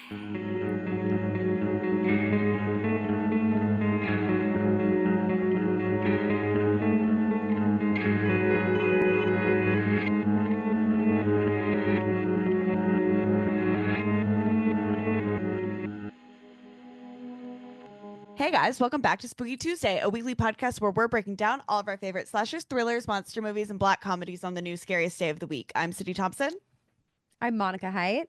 Hey guys, welcome back to Spooky Tuesday, a weekly podcast where we're breaking down all of our favorite slashers, thrillers, monster movies, and black comedies on the new scariest day of the week. I'm Cindy Thompson. I'm Monica Haidt.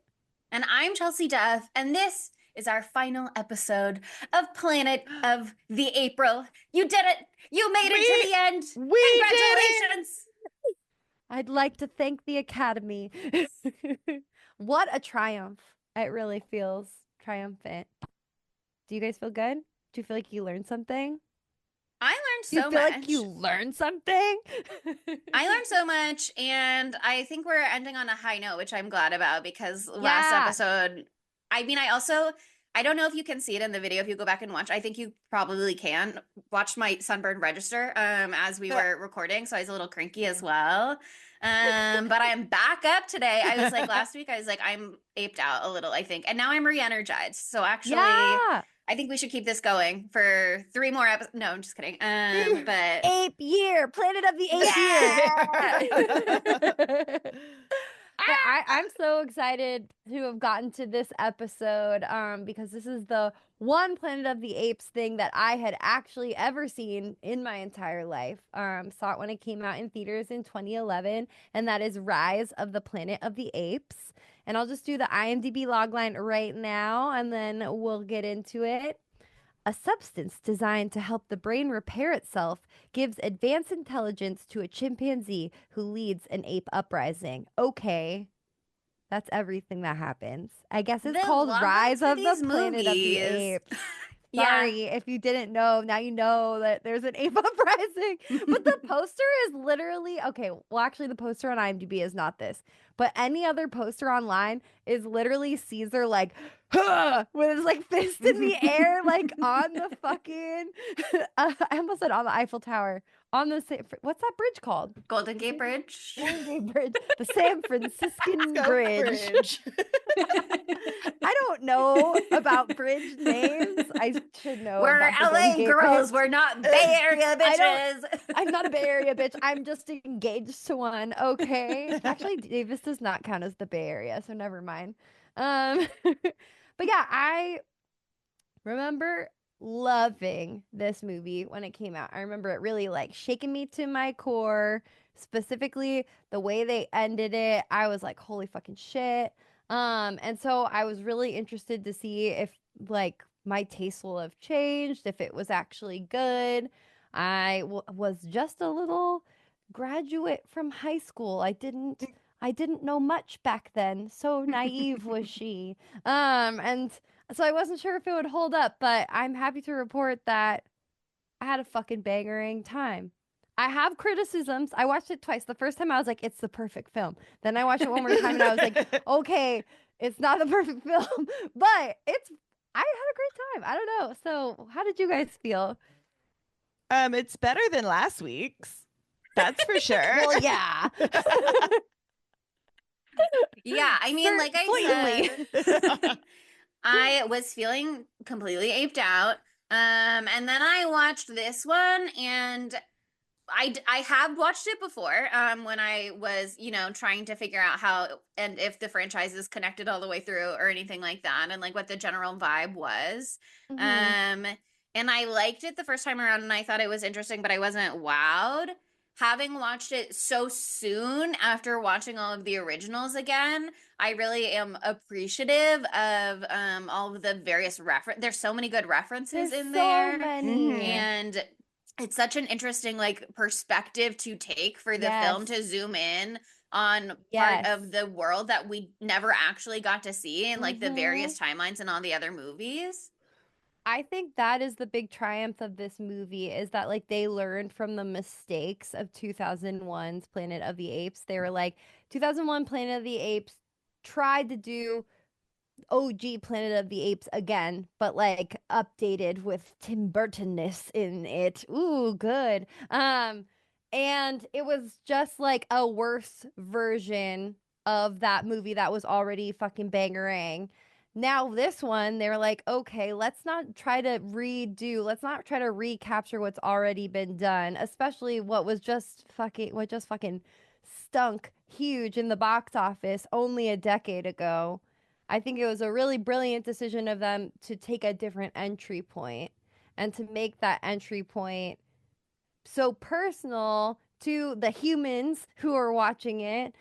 And I'm Chelsea Duff, and this is our final episode of Planet of the April. You did it! You made it to the end! Congratulations! I'd like to thank the Academy. What a triumph. It really feels triumphant. Do you guys feel good? Do you feel like you learned something? I learned Do you so feel much. like you learned something? I learned so much, and I think we're ending on a high note, which I'm glad about because last episode, I don't know if you can see it in the video if you go back and watch. I think you probably can watch my sunburn register as we were recording, so I was a little cranky as well. But I am back up today. I was like last week, I was like, I'm aped out a little, I think. And now I'm re-energized. So actually, I think we should keep this going for 3 more episodes. No, I'm just kidding. But Ape year, Planet of the Ape year. I'm so excited to have gotten to this episode because this is the one Planet of the Apes thing that I had actually ever seen in my entire life. Saw it when it came out in theaters in 2011, and that is Rise of the Planet of the Apes. And I'll just do the IMDb logline right now, and then we'll get into it. A substance designed to help the brain repair itself gives advanced intelligence to a chimpanzee who leads an ape uprising. Okay. That's everything that happens. I guess it's called Rise of the Planet of the Apes. Sorry if you didn't know. Now you know that there's an ape uprising. But the poster is literally okay. Well, actually, the poster on IMDb is not this, but any other poster online is literally Caesar like with his like fist in the air, like on the fucking. I almost said on the Eiffel Tower. On the what's that bridge called? Golden Gate Bridge. Golden Gate Bridge, the San Franciscan Bridge. I don't know about bridge names. I should know. We're LA girls. We're not Bay Area bitches. I'm not a Bay Area bitch. I'm just engaged to one. Okay. Actually, Davis does not count as the Bay Area, so never mind. But yeah, I remember loving this movie when it came out. I remember it really like shaking me to my core, specifically the way they ended it. I was like, holy fucking shit. And so I was really interested to see if like my taste will have changed, if it was actually good. I was just a little graduate from high school. I didn't know much back then. So naive was she. And so I wasn't sure if it would hold up, but I'm happy to report that I had a fucking bangering time. I have criticisms. I watched it twice. The first time I was like, it's the perfect film. Then I watched it one more time and I was like, okay, it's not the perfect film, but I had a great time. I don't know. So how did you guys feel? It's better than last week's. That's for sure. Well, yeah. Yeah, I mean, like I said, I was feeling completely aped out. And then I watched this one, and I have watched it before when I was, trying to figure out how and if the franchise is connected all the way through or anything like that, and like what the general vibe was. And I liked it the first time around, and I thought it was interesting, but I wasn't wowed. Having watched it so soon after watching all of the originals again, I really am appreciative of all of the various there's so many good references in there. Many. And it's such an interesting like perspective to take for the film to zoom in on part of the world that we never actually got to see in like the various timelines and all the other movies. I think that is the big triumph of this movie is that like they learned from the mistakes of 2001's Planet of the Apes. They were like 2001 Planet of the Apes tried to do OG Planet of the Apes again, but like updated with Tim Burton-ness in it. Ooh, good. And it was just like a worse version of that movie that was already fucking bangerang. now this one, they're like, okay, let's not try to recapture what's already been done, especially what just fucking stunk huge in the box office only a decade ago. I think it was a really brilliant decision of them to take a different entry point and to make that entry point so personal to the humans who are watching it,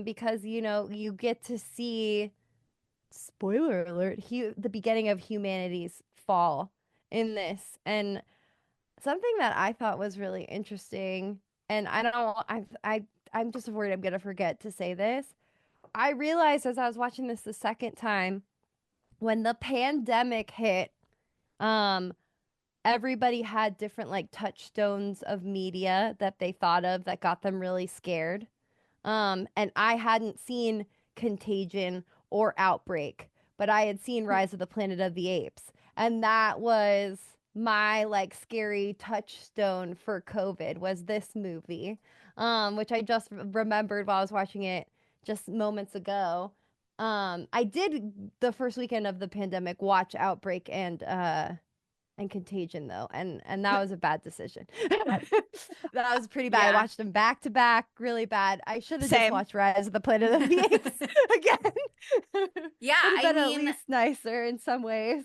because you get to see, spoiler alert, the beginning of humanity's fall in this. And something that I thought was really interesting, and I don't know, I'm just worried I'm gonna forget to say this. I realized as I was watching this the second time, when the pandemic hit, um everybody had different like touchstones of media that they thought of that got them really scared. And I hadn't seen Contagion or Outbreak, but I had seen Rise of the Planet of the Apes. And that was my like scary touchstone for COVID, was this movie. Which I just remembered while I was watching it just moments ago. I did, the first weekend of the pandemic, watch Outbreak and Contagion though, and that was a bad decision. That was pretty bad. I Yeah. watched them back to back, really bad. I should have just Same. watched Rise of the Planet of the Apes again. Yeah, Would have been I at mean, least nicer in some ways.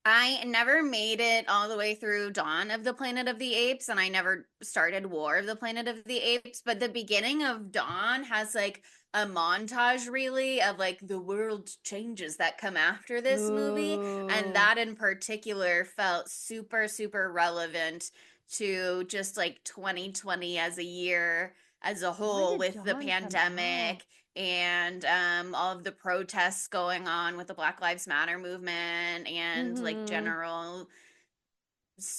I never made it all the way through Dawn of the Planet of the Apes, and I never started War of the Planet of the Apes, but the beginning of Dawn has like a montage really of like the world changes that come after this movie, and Ooh. that in particular felt super, super relevant to just like 2020 as a year as a When whole, did with the Dawn come out? pandemic and all of the protests going on with the Black Lives Matter movement and like Mm-hmm. general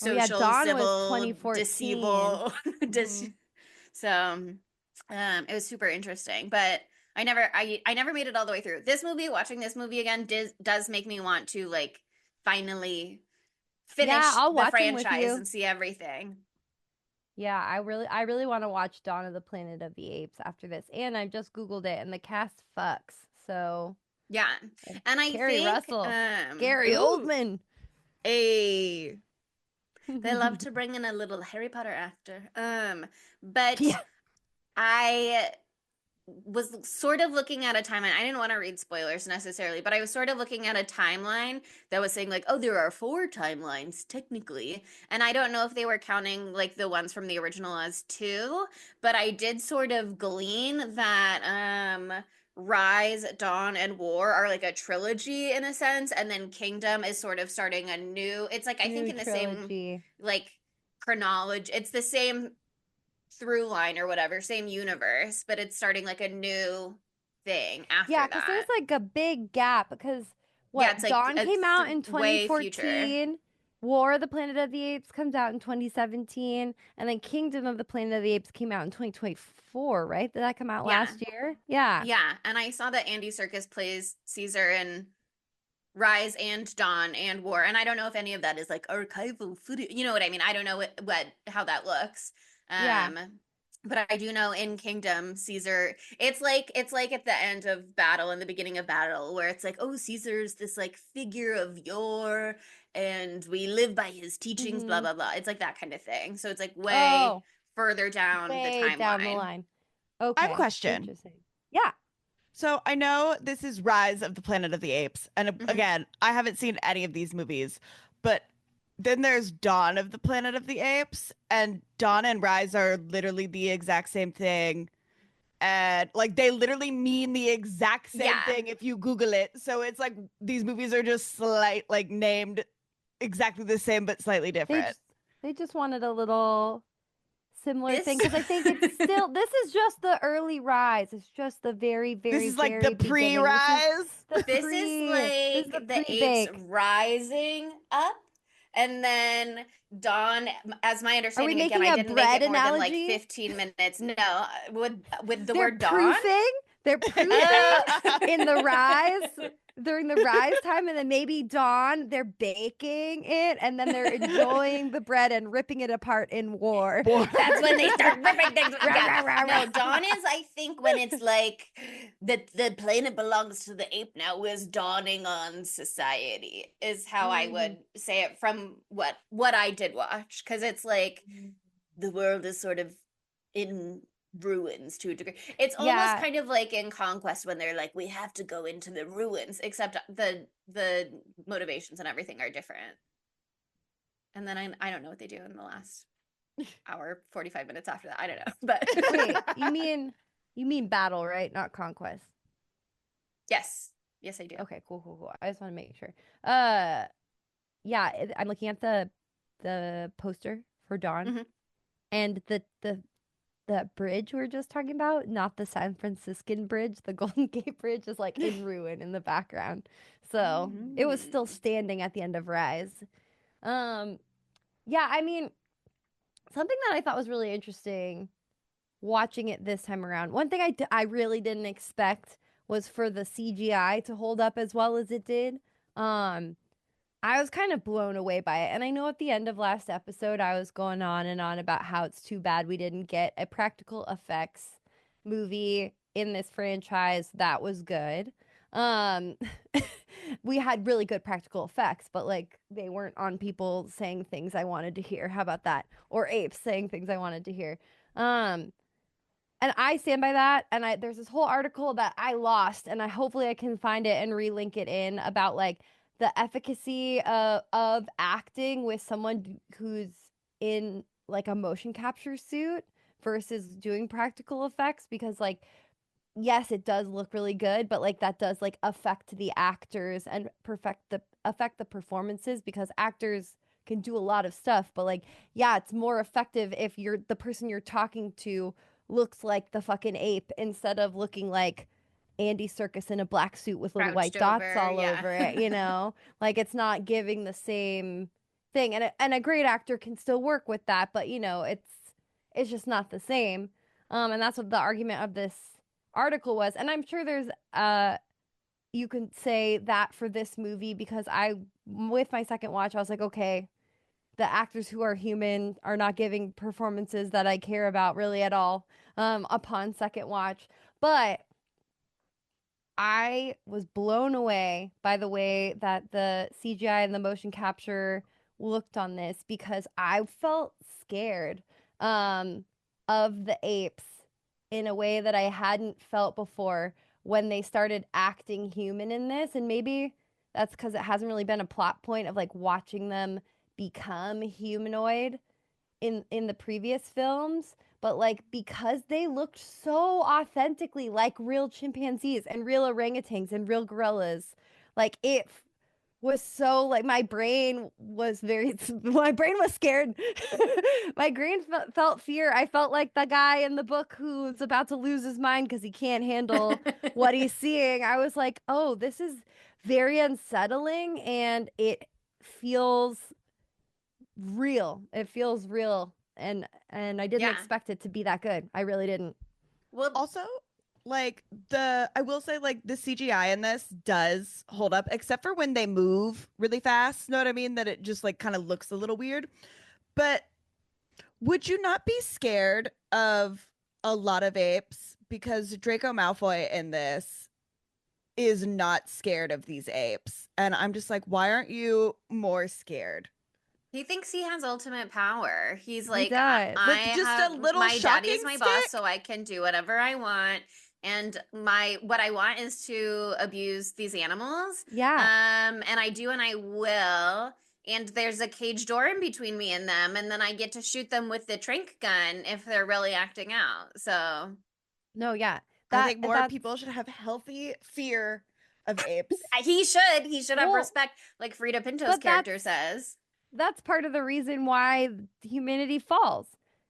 Oh yeah, social, Dawn was civil, 2014. disable. Mm-hmm. So it was super interesting, but I never made it all the way through. This movie, watching this movie again does make me want to like finally Yeah, finish I'll the watch them with franchise you. and see everything. Yeah, I really want to watch Dawn of the Planet of the Apes after this. And I just Googled it and the cast fucks. So Yeah. And I Carrie think Russell, Gary Ooh. Oldman. A they love to bring in a little Harry Potter actor. But Yeah. I was sort of looking at a timeline. I didn't want to read spoilers necessarily, but I was sort of looking at a timeline that was saying like, oh, there are 4 timelines technically. And I don't know if they were counting like the ones from the original as 2, but I did sort of glean that Rise, Dawn, and War are like a trilogy in a sense, and then Kingdom is sort of starting a new, it's like I think New in the same trilogy. like chronology. It's the same through line or whatever, same universe, but it's starting like a new thing Yeah, after because there's that. like a big gap because Yeah, it's like Dawn came it's out in way future. 2014, War of the Planet of the Apes comes out in 2017, and then Kingdom of the Planet of the Apes came out in 2024, right? Did that come out Yeah. last year? Yeah. Yeah. And I saw that Andy Serkis plays Caesar in Rise and Dawn and War. And I don't know if any of that is like archival footage. You know what I mean? I don't know what how that looks. Yeah. But I do know in Kingdom, Caesar, it's like at the end of battle and the beginning of battle, where it's like, oh, Caesar's this like figure of yore, and we live by his teachings, blah Mm-hmm. blah blah. It's like that kind of thing. So it's like way Oh, further down the way down the timeline. line. I have a Okay. question. Interesting. Yeah. So I know this is Rise of the Planet of the Apes, and Mhm. again, I haven't seen any of these movies, but then there's Dawn of the Planet of the Apes, and Dawn and Rise are literally the exact same thing, and like they literally mean the exact same Yeah. thing if you Google it. So it's like these movies are just like named exactly the same but slightly They different. just, they just wanted a little similar thing This because I think it's still, this is just the early Rise. It's just the very, This very, is like the very beginning. pre-Rise. The this is this is the like the apes pre-bake. rising up, and then Dawn, as my Are we understanding, again, making I a didn't make bread it more than like analogy? 15 minutes. No, with the They're word Dawn. proofing. They're proving in the Rise, during the Rise time, and then maybe Dawn, they're baking it, and then they're enjoying the bread and ripping it apart in war. That's when they start ripping things. No, Dawn is, I think, when it's like the planet belongs to the ape now is dawning on society, is how I would say it from what I did watch, because it's like the world is sort of in ruins to a degree. It's almost kind of like in Conquest when they're like, we have to go into the ruins, except the motivations and everything are different. And then I don't know what they do in the last hour 45 minutes after that. I don't know. But wait, you mean battle, right? Not Conquest. Yes I do. Okay, cool. I just want to make sure. Yeah, I'm looking at the poster for Dawn, and the bridge we're just talking about, not the San Franciscan bridge, the Golden Gate Bridge, is like in ruin in the background. So it was still standing at the end of Rise. Yeah, I mean, something that I thought was really interesting watching it this time around. One thing I really didn't expect was for the CGI to hold up as well as it did. I was kind of blown away by it. And I know at the end of last episode, I was going on and on about how it's too bad we didn't get a practical effects movie in this franchise that was good. We had really good practical effects, but like they weren't on people saying things I wanted to hear. How about that? Or apes saying things I wanted to hear. And I stand by that. And there's this whole article that I lost, and hopefully I can find it and relink it in about like the efficacy of acting with someone who's in like a motion capture suit versus doing practical effects, because like, yes, it does look really good, but like that does like affect the actors and affect the performances, because actors can do a lot of stuff, but like, yeah, it's more effective if the person you're talking to looks like the fucking ape instead of looking like Andy Serkis in a black suit with little white dots all over it, you know? Like, it's not giving the same thing. And a great actor can still work with that, but you know, it's just not the same. And that's what the argument of this article was. And I'm sure there's you can say that for this movie, because with my second watch, I was like, okay, the actors who are human are not giving performances that I care about really at all upon second watch. But I was blown away by the way that the CGI and the motion capture looked on this, because I felt scared of the apes in a way that I hadn't felt before when they started acting human in this. And maybe that's because it hasn't really been a plot point of like watching them become humanoid in the previous films, but like because they looked so authentically like real chimpanzees and real orangutans and real gorillas, like it was so like my brain was scared. My brain felt fear. I felt like the guy in the book who's about to lose his mind because he can't handle what he's seeing. I was like, oh, this is very unsettling, and it feels real. It feels real, and I didn't expect it to be that good. I really didn't. Well, also, like I will say, like the CGI in this does hold up, except for when they move really fast. Know what I mean? That it just like kind of looks a little weird. But would you not be scared of a lot of apes? Because Draco Malfoy in this is not scared of these apes, and I'm just like, why aren't you more scared? He thinks he has ultimate power. He's like, I just have, a little my daddy's my shocking boss, stick? so I can do whatever I want. And what I want is to abuse these animals. Yeah. And I do, and I will. And there's a cage door in between me and them, and then I get to shoot them with the trank gun if they're really acting out. So No, yeah. I think more people should have healthy fear of apes. He should have respect, like Frida Pinto's character says. That's part of the reason why humanity falls.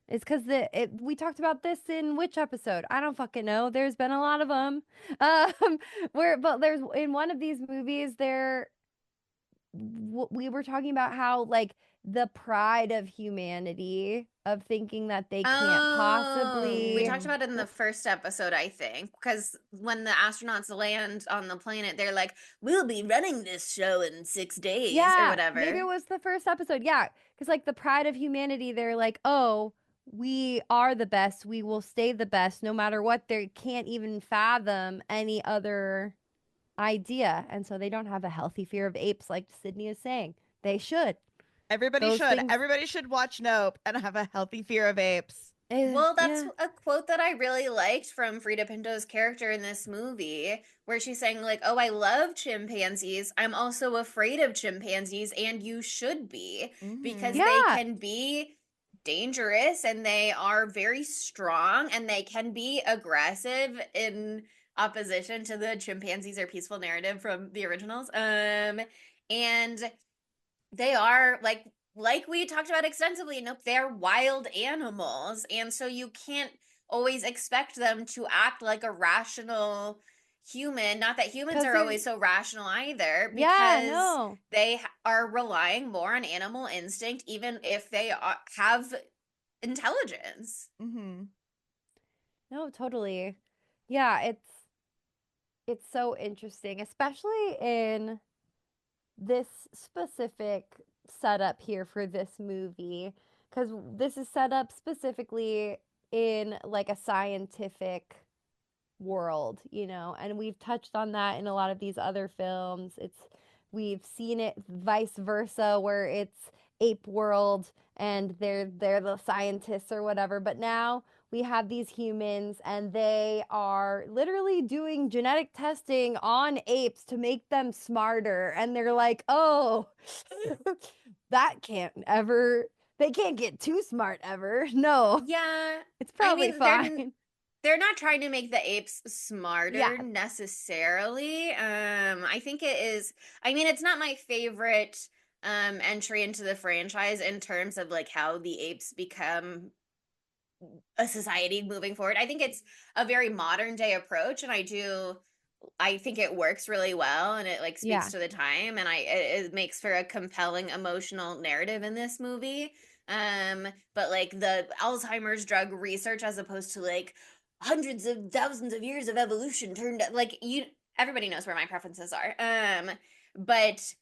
It's because we talked about this in which episode? I don't fucking know. There's been a lot of them. But there's in one of these movies we were talking about how like the pride of humanity of thinking that they can't We possibly. talked about it in the first episode, I think, because when the astronauts land on the planet, they're like, "We'll be running this show in 6 days," or Yeah, whatever. maybe it was the first episode. Yeah, because like the pride of humanity, they're like, oh, we are the best. We will stay the best no matter what. They can't even fathom any other idea. And so they don't have a healthy fear of apes, like Sydney is saying. They should. Everybody Those should. things. Everybody should watch Nope and have a healthy fear of apes. Well, that's Yeah. a quote that I really liked from Frida Pinto's character in this movie, where she's saying, like, "Oh, I love chimpanzees. I'm also afraid of chimpanzees, and you should be, because Mhm. they Yeah. can be dangerous and they are very strong and they can be aggressive in opposition to the chimpanzees are peaceful narrative from the originals. And they are like we talked about extensively, nope, they're wild animals, and so you can't always expect them to act like a rational human. Not that humans 'Cause are they're- always so rational either, Yeah, because no. they are relying more on animal instinct, even if they have intelligence. Mm-hmm. No, totally. Yeah, it's so interesting, especially in this specific setup here for this movie, because this is set up specifically in like a scientific world, you know, and we've touched on that in a lot of these other films. We've seen it vice versa where it's ape world and they're the scientists or whatever, but now we have these humans and they are literally doing genetic testing on apes to make them smarter, and they're like, "Oh, that can't ever they can't get too smart ever." No. Yeah, It's I probably mean, fine. they're not trying to make the apes smarter Yeah. necessarily. I think it is, I mean, it's not my favorite entry into the franchise in terms of like how the apes become a society moving forward. I think it's a very modern day approach, and I think it works really well, and it like speaks Yeah. to the time, and it makes for a compelling emotional narrative in this movie. But like the Alzheimer's drug research, as opposed to like hundreds of thousands of years of evolution, turned like everybody knows where my preferences are. But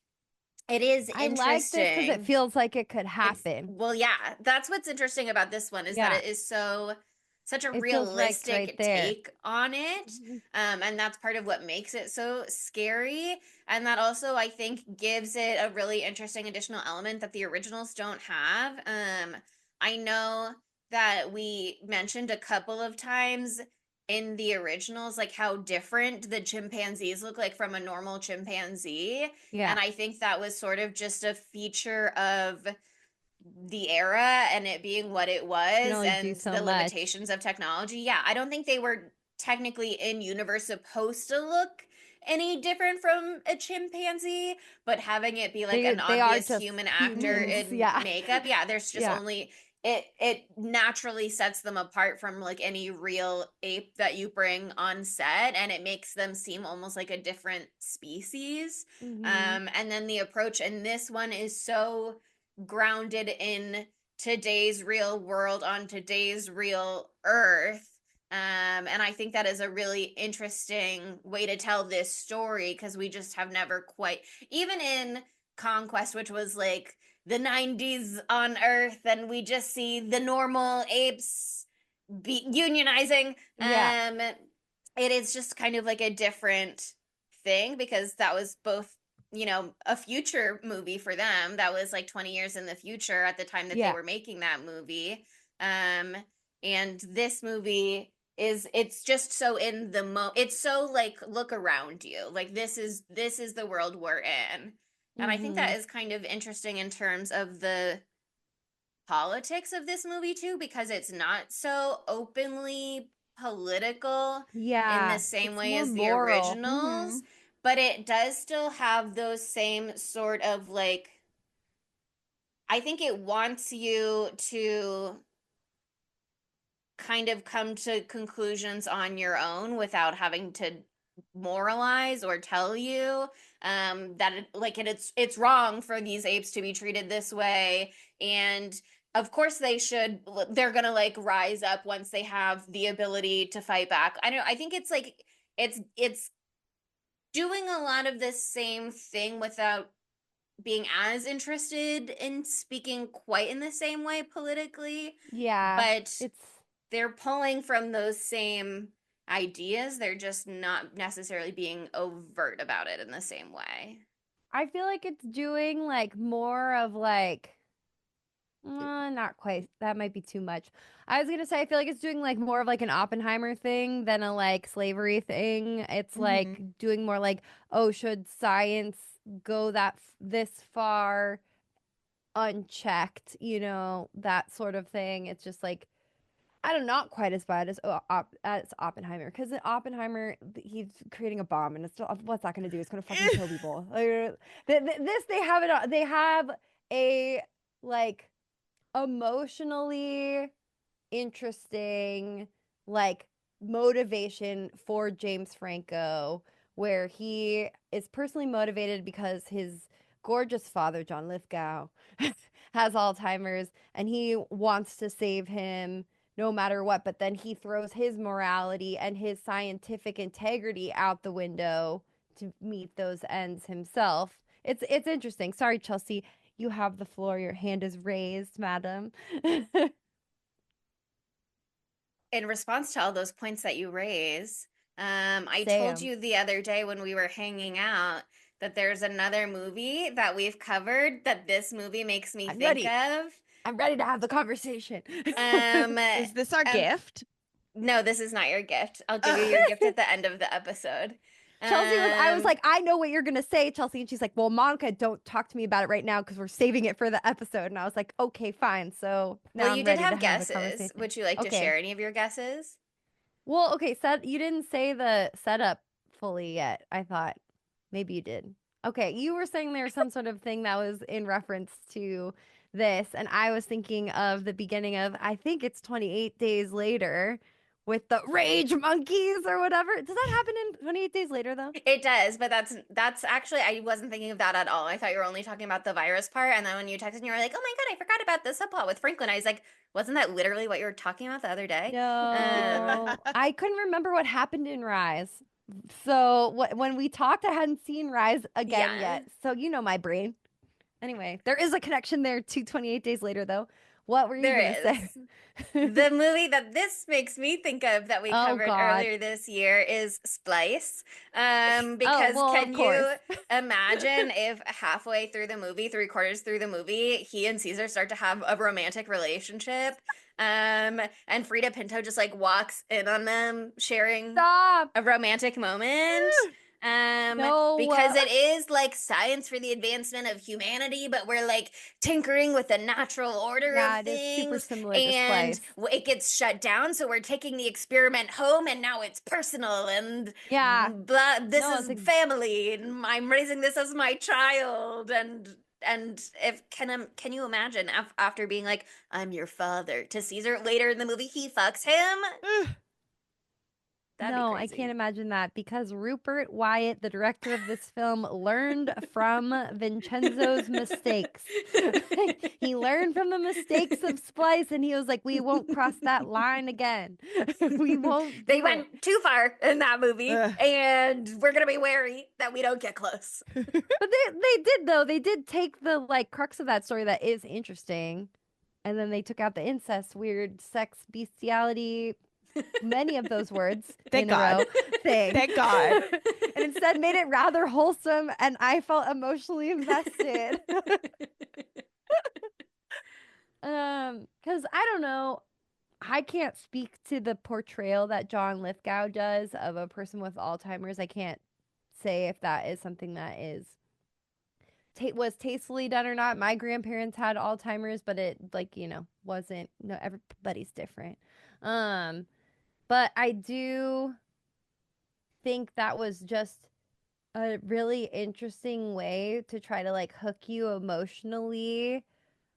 it is I like this because it interesting. feels like it could happen. Well, yeah, that's what's interesting about this one, is that Yeah. it is such a It feels like realistic right there. take on it. And that's part of what makes it so scary. And that also, I think, gives it a really interesting additional element that the originals don't have. I know that we mentioned a couple of times in the originals like how different the chimpanzees look like from a normal chimpanzee. Yeah. And I think that was sort of just a feature of the era and it being what it was, only do and so the much. limitations of technology. Yeah, I don't think they were technically in universe supposed to look any different from a chimpanzee, but having it be like an They are obvious just human actor humans. in Yeah. makeup, yeah, there's just Yeah. only it naturally sets them apart from like any real ape that you bring on set, and it makes them seem almost like a different species. And then the approach in this one is so grounded in today's real world on today's real earth. And I think that is a really interesting way to tell this story, because we just have never quite, even in Conquest, which was like the 90s on earth, and we just see the normal apes be unionizing. Yeah. It is just kind of like a different thing, because that was both, you know, a future movie for them. That was like 20 years in the future at the time that they Yeah. were making that movie. And this movie it's just so in the it's so like, look around you, like this is the world we're in. And I think that is kind of interesting in terms of the politics of this movie too, because it's not so openly political in Yeah. the same It's way more as the moral. originals, but it does still have those same sort of like, I think it wants you to kind of come to conclusions on your own without having to moralize or tell you that it's wrong for these apes to be treated this way. And of course they're gonna like rise up once they have the ability to fight back. I think it's like it's doing a lot of this same thing without being as interested in speaking quite in the same way politically. Yeah, But it's they're pulling from those same ideas. They're just not necessarily being overt about it in the same way. I feel like it's doing like more of like not quite. That might be too much. I was gonna say I feel like it's doing like more of like an Oppenheimer thing than a like slavery thing. It's like doing more like, oh, should science go this far unchecked? You know, that sort of thing. It's just like I don't know, not quite as bad as Oppenheimer, because in Oppenheimer he's creating a bomb and it's still, what's that gonna do? It's gonna fucking kill people. Like, this they have it. They have a like emotionally interesting like motivation for James Franco, where he is personally motivated because his gorgeous father John Lithgow has Alzheimer's and he wants to save him no matter what, but then he throws his morality and his scientific integrity out the window to meet those ends himself. It's interesting. Sorry, Chelsea, you have the floor. Your hand is raised, madam. In response to all those points that you raise, I Say told 'em. you the other day when we were hanging out that there's another movie that we've covered that this movie makes me I'm think ready. of. I'm ready to have the conversation. Is this our gift? No, this is not your gift. I'll give you your gift at the end of the episode. I was like, I know what you're gonna say, Chelsea. And she's like, well, Monica, don't talk to me about it right now because we're saving it for the episode. And I was like, okay, fine. So now well, I'm you did ready to have have the guesses. conversation. Would you like to Okay. share any of your guesses? Well, okay, you didn't say the setup fully yet. I thought maybe you did. Okay, you were saying there was some sort of thing that was in reference to this, and I was thinking of the beginning of, I think it's 28 Days Later with the rage monkeys or whatever. Does that happen in 28 Days Later though? It does, but that's actually I wasn't thinking of that at all. I thought you were only talking about the virus part, and then when you texted, you were like, "Oh my God, I forgot about the subplot with Franklin." I was like, "Wasn't that literally what you were talking about the other day?" No, I couldn't remember what happened in Rise. So when we talked, I hadn't seen Rise again Yeah. yet. So you know my brain. Anyway, there is a connection there to 28 Days Later, though. What were you There going to say? is. The movie that this makes me think of that we Oh, covered God. earlier this year is Splice. Oh, Because well, can of you course. imagine if halfway through the movie, three-quarters through the movie, he and Caesar start to have a romantic relationship, and Frida Pinto just like walks in on them sharing Stop. a romantic moment. No. Because it is like science for the advancement of humanity, but we're like tinkering with the natural order Yeah, of it is super things, similar to and Splice. it gets shut down. So we're taking the experiment home, and now it's personal, and Yeah. blah, this No, is family, and I'm raising this as my child, and if can you imagine after being like, I'm your father to Caesar later in the movie, he fucks him. That'd be No, I crazy. can't imagine that because Rupert Wyatt, the director of this film, learned from Vincenzo's mistakes. He learned from the mistakes of Splice and he was like, we won't cross that line again. We won't. They went too far in that movie, Ugh. and we're gonna be wary that we don't get close. But they did though. They did take the like crux of that story that is interesting. And then they took out the incest, weird sex, bestiality, many of those words Thank in a row God. thing. Thank God. And instead made it rather wholesome and I felt emotionally invested. Because I don't know, I can't speak to the portrayal that John Lithgow does of a person with Alzheimer's. I can't say if that is something that is was tastefully done or not. My grandparents had Alzheimer's, but it like, you know, wasn't, no, everybody's different. But I do think that was just a really interesting way to try to like hook you emotionally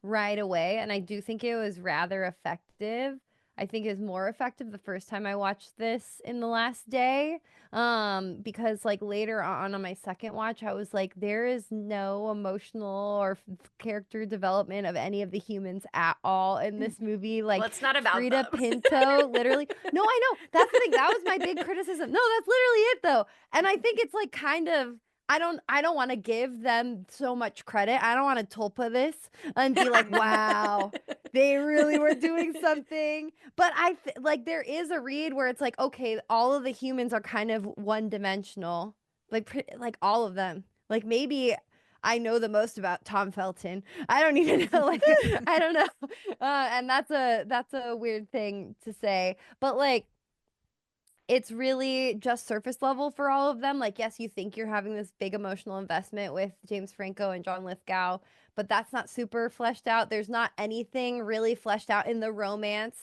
right away. And I do think it was rather effective. I think is more effective the first time I watched this in the last day. Because like later on my second watch, I was like, there is no emotional or character development of any of the humans at all in this movie. Like, well, it's not about Frida them. Pinto, literally. No, I know. That's the thing. That was my big criticism. No, that's literally it though. And I think it's like kind of I don't want to give them so much credit. I don't want to tulpa this and be like, wow, they really were doing something. But like there is a read where it's like, okay, all of the humans are kind of one dimensional, like all of them. Like maybe I know the most about Tom Felton. I don't even know. Like I don't know. And that's a weird thing to say, but like it's really just surface level for all of them. Like, yes, you think you're having this big emotional investment with James Franco and John Lithgow, but that's not super fleshed out. There's not anything really fleshed out in the romance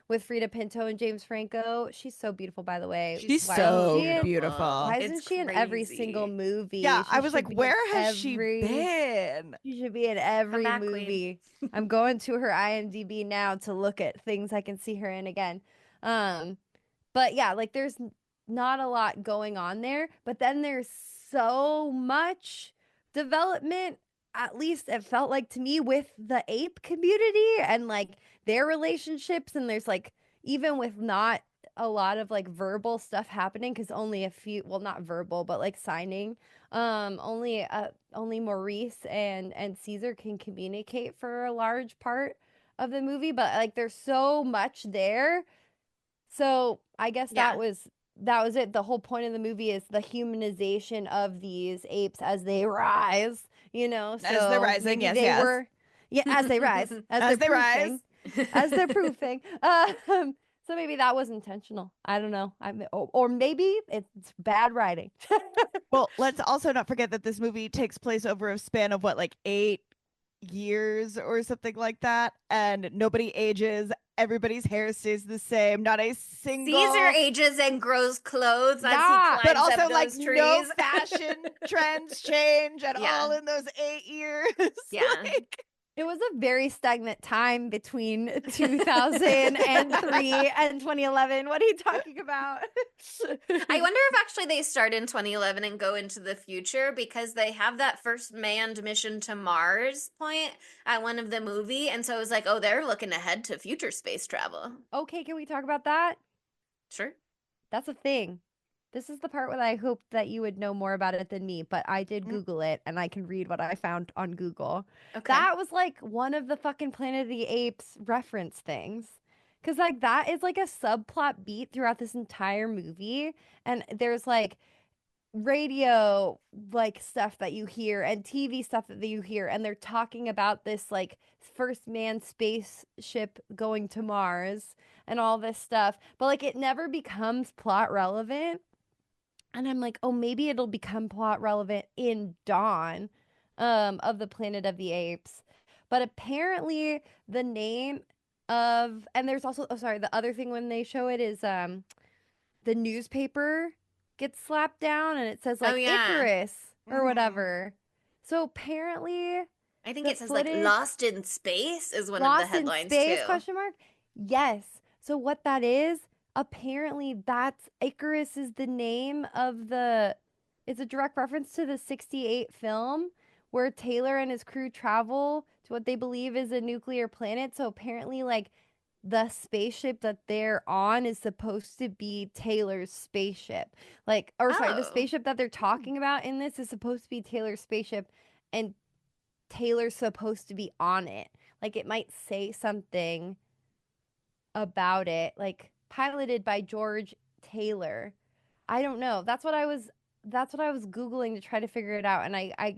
with Frida Pinto and James Franco. She's so beautiful, by the way. She's Why so isn't she in- beautiful. Why It's isn't she in every single crazy. movie? Yeah, She I was should like, be in where has she every- been? She should be in every back, queen. movie. I'm going to her IMDb now to look at things I can see her in again. But yeah, like there's not a lot going on there, but then there's so much development, at least it felt like to me, with the ape community and like their relationships. And there's like, even with not a lot of like verbal stuff happening, because only a few, well, not verbal, but like signing, only Maurice and Caesar can communicate for a large part of the movie, but like there's so much there. So I guess Yeah. that was it. The whole point of the movie is the humanization of these apes as they rise, you know. So As they're rising, maybe yes, they yes. were, yeah, as they rise, As they rise. as they're proofing. So maybe that was intentional. I don't know. Or maybe it's bad writing. Well, let's also not forget that this movie takes place over a span of what, like 8 years or something like that, and nobody ages. Everybody's hair stays the same. Not a single. Caesar ages and grows clothes as he Yeah, climbs but also up like those trees. no fashion trends change at Yeah. all in those 8 years. Yeah. Like, it was a very stagnant time between 2003 and 2011. What are you talking about? I wonder if actually they start in 2011 and go into the future, because they have that first manned mission to Mars point at one of the movie. And so it was like, oh, they're looking ahead to future space travel. Okay, can we talk about that? Sure. That's a thing. This is the part where I hope that you would know more about it than me, but I did Google it and I can read what I found on Google. Okay. That was like one of the fucking Planet of the Apes reference things. Cause like that is like a subplot beat throughout this entire movie. And there's like radio like stuff that you hear and TV stuff that you hear, and they're talking about this like first manned spaceship going to Mars and all this stuff, but like it never becomes plot relevant. And I'm like, oh, maybe it'll become plot relevant in Dawn of the Planet of the Apes. But apparently the name of, and there's also, oh sorry, the other thing when they show it is the newspaper gets slapped down and it says like Icarus or whatever. So apparently I think the it says like footage- Lost in Space is one of Lost the headlines in Space, too. question mark? Yes. So what that is, apparently that's Icarus is the name of it's a direct reference to the 68 film where Taylor and his crew travel to what they believe is a nuclear planet. So apparently like the spaceship that they're on is supposed to be Taylor's spaceship. Like, or sorry, the Oh. spaceship that they're talking about in this is supposed to be Taylor's spaceship, and Taylor's supposed to be on it. Like, it might say something about it, like piloted by George Taylor. I don't know. That's what I was Googling to try to figure it out. And I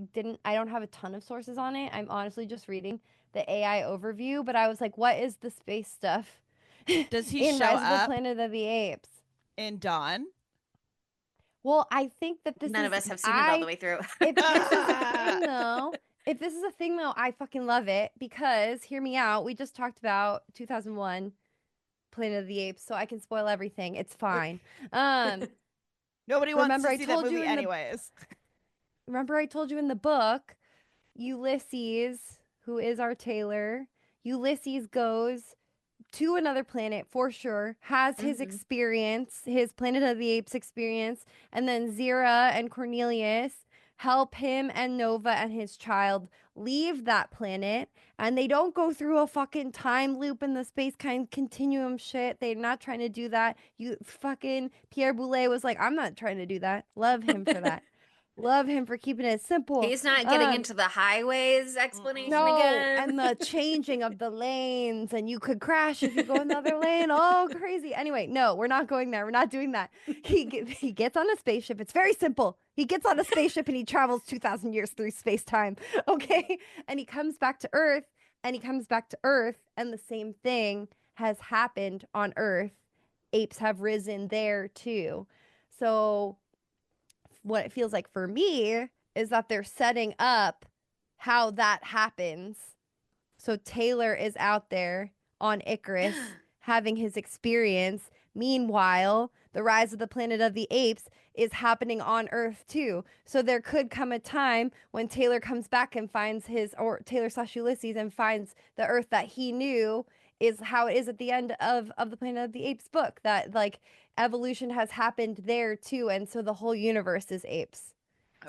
don't have a ton of sources on it. I'm honestly just reading the AI overview, but I was like, what is the space stuff? does he in show Rise of the up Planet of the Apes? in Dawn? Well, I think that this None is of us have seen it all the way through. if this is a thing though, if this is a thing though, I fucking love it because hear me out. We just talked about 2001 Planet of the Apes, so I can spoil everything. It's fine. Nobody wants remember to I see that told you movie in the- anyways. Remember I told you in the book, Ulysses, who is our Taylor, Ulysses goes to another planet for sure, has his experience, his Planet of the Apes experience, and then Zira and Cornelius help him and Nova and his child leave that planet, and they don't go through a fucking time loop in the space continuum shit. They're not trying to do that. You fucking Pierre Boulez was like, I'm not trying to do that. Love him for that. Love him for keeping it simple. He's not getting into the highways explanation No, again. and the changing of the lanes, and you could crash if you go in the other lane. Oh, crazy. Anyway, no, we're not going there. We're not doing that. He gets on a spaceship. It's very simple. He gets on a spaceship and he travels 2,000 years through space-time, okay? And he comes back to Earth, and the same thing has happened on Earth. Apes have risen there, too. So what it feels like for me is that they're setting up how that happens. So Taylor is out there on Icarus having his experience. Meanwhile, the rise of the Planet of the Apes is happening on Earth too. So there could come a time when Taylor comes back and finds or Taylor/Ulysses and finds the Earth that he knew is how it is at the end of the Planet of the Apes book, that like evolution has happened there too, and so the whole universe is apes.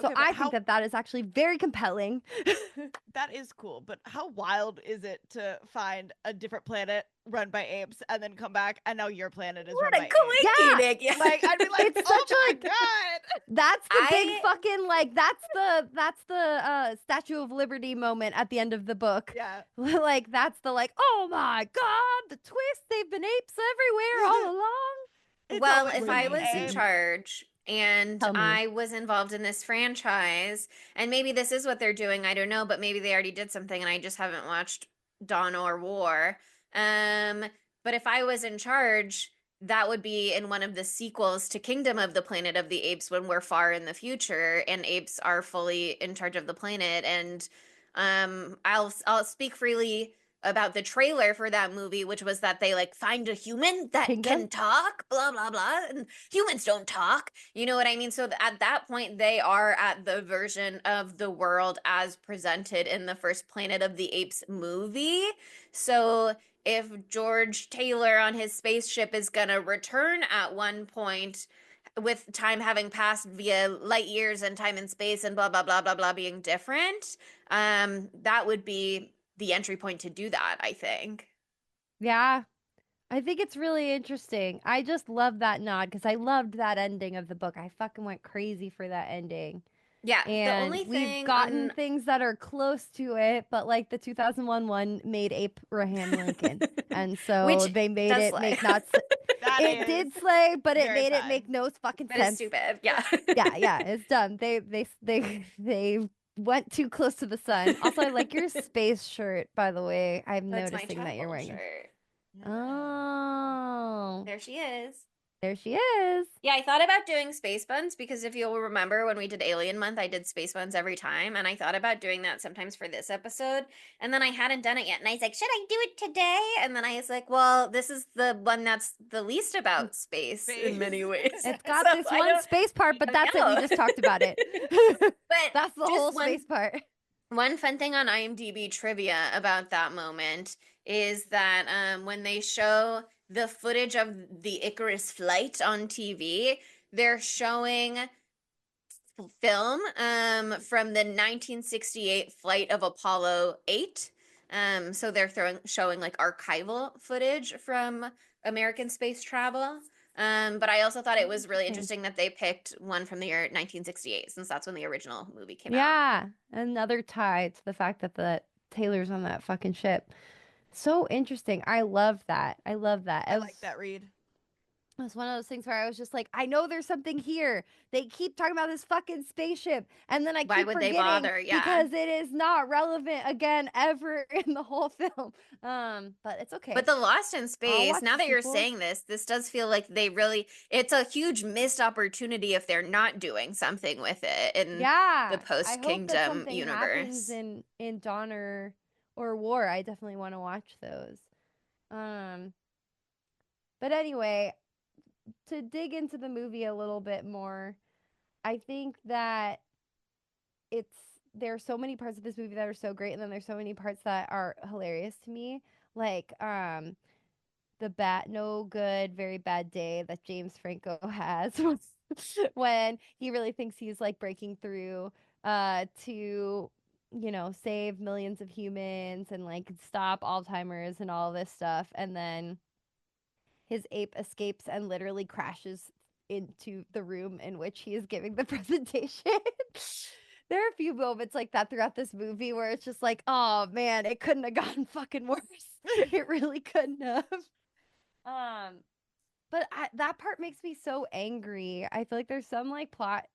So Okay, I think that is actually very compelling. That is cool, but how wild is it to find a different planet run by apes and then come back and now your planet is run by apes? Yeah. Like, I'd be like, It's oh such my a- god. That's the big fucking like that's the Statue of Liberty moment at the end of the book. Yeah. Like that's the like, oh my god, the twist, they've been apes everywhere all along. It's Well, always if been I the was in apes. charge and Tell me. I was involved in this franchise, and maybe this is what they're doing, I don't know, but maybe they already did something and I just haven't watched Dawn or War. But if I was in charge, that would be in one of the sequels to Kingdom of the Planet of the Apes when we're far in the future and apes are fully in charge of the planet. And I'll speak freely about the trailer for that movie, which was that they like find a human that Kingdom? can talk, blah blah blah, and humans don't talk. You know what I mean? So at that point, they are at the version of the world as presented in the first Planet of the Apes movie. So if George Taylor on his spaceship is gonna return at one point, with time having passed via light years and time and space and blah blah blah blah blah being different, that would be the entry point to do that, I think. Yeah. I think it's really interesting. I just love that nod because I loved that ending of the book. I fucking went crazy for that ending. Yeah, And the only we've thing gotten things that are close to it, but like the 2001 one made Abraham Lincoln. And so Which they made does it slay. make not That it is did slay, but it very made it fun. make no fucking That is sense. stupid. Yeah. Yeah, it's done. They went too close to the sun. Also, I like your space shirt, by the way. I'm That's my noticing that you're travel wearing it. shirt. Oh, There she is. there she is. Yeah, I thought about doing space buns because if you'll remember when we did Alien Month, I did space buns every time. And I thought about doing that sometimes for this episode. And then I hadn't done it yet. And I was like, should I do it today? And then I was like, well, this is the one that's the least about space in many ways. It's got So this I one don't- space part, but that's it. know. We just talked about it. But That's the just whole one- space part. One fun thing on IMDb trivia about that moment is that when they show the footage of the Icarus flight on TV, they're showing film from the 1968 flight of Apollo 8. So they're showing like archival footage from American space travel. But I also thought it was really interesting that they picked one from the year 1968 since that's when the original movie came out. Yeah, another tie to the fact that the Taylor's on that fucking ship. So interesting. I love that. I love that. I like that read. It was one of those things where I was just like, I know there's something here. They keep talking about this fucking spaceship, and then I Why keep would they forgetting bother? Yeah. because it is not relevant again ever in the whole film. But it's okay. But the Lost in Space, watch now the that you're sequel. saying this does feel like it's a huge missed opportunity if they're not doing something with it in yeah, the post-Kingdom universe. happens in Dawn or War. I definitely want to watch those. But anyway, to dig into the movie a little bit more, I think that there are so many parts of this movie that are so great, and then there's so many parts that are hilarious to me. Like, no good, very bad day that James Franco has when he really thinks he's like breaking through to save millions of humans and like stop Alzheimer's and all this stuff, and then his ape escapes and literally crashes into the room in which he is giving the presentation. There are a few moments like that throughout this movie where it's just like, oh man, it couldn't have gotten fucking worse. It really couldn't have. But that part makes me so angry. I feel like there's some like plot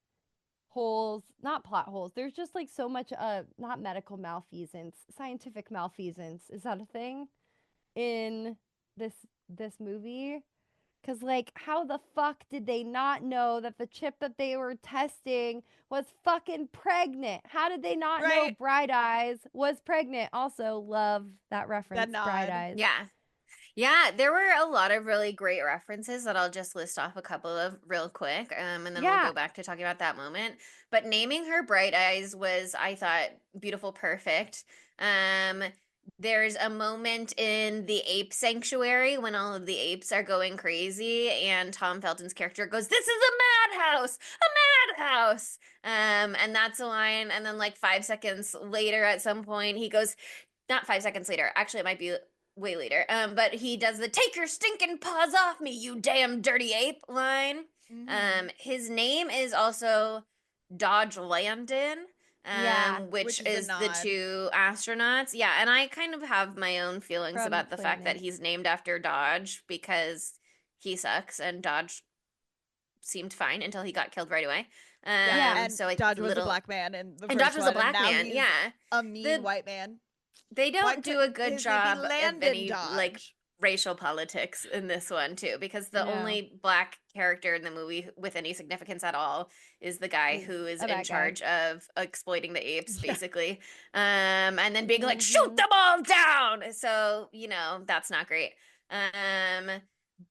holes, not plot holes. There's just like so much not medical malfeasance, scientific malfeasance. Is that a thing in this movie? Cuz like how the fuck did they not know that the chip that they were testing was fucking pregnant? How did they not know Bright Eyes was pregnant? Also love that reference, Bright Eyes. Yeah. Yeah, there were a lot of really great references that I'll just list off a couple of real quick, and then we'll go back to talking about that moment. But naming her Bright Eyes was, I thought, beautiful, perfect. There's a moment in the ape sanctuary when all of the apes are going crazy, and Tom Felton's character goes, "This is a madhouse, a madhouse." And that's a line. And then, like 5 seconds later, at some point, he goes, not 5 seconds later. Actually, it might be way later. But he does the "take your stinking paws off me, you damn dirty ape" line. His name is also Dodge Landon. Which is the two astronauts. Yeah, and I kind of have my own feelings From about the fact that he's named after Dodge because he sucks and Dodge seemed fine until he got killed right away. And so Dodge was a black man in the first Dodge was one, a black man, yeah. A mean white man. They don't do a good job of any like racial politics in this one too, because the only black character in the movie with any significance at all is the guy who is in charge of exploiting the apes, basically. And then being like, "Shoot them all down." So, that's not great.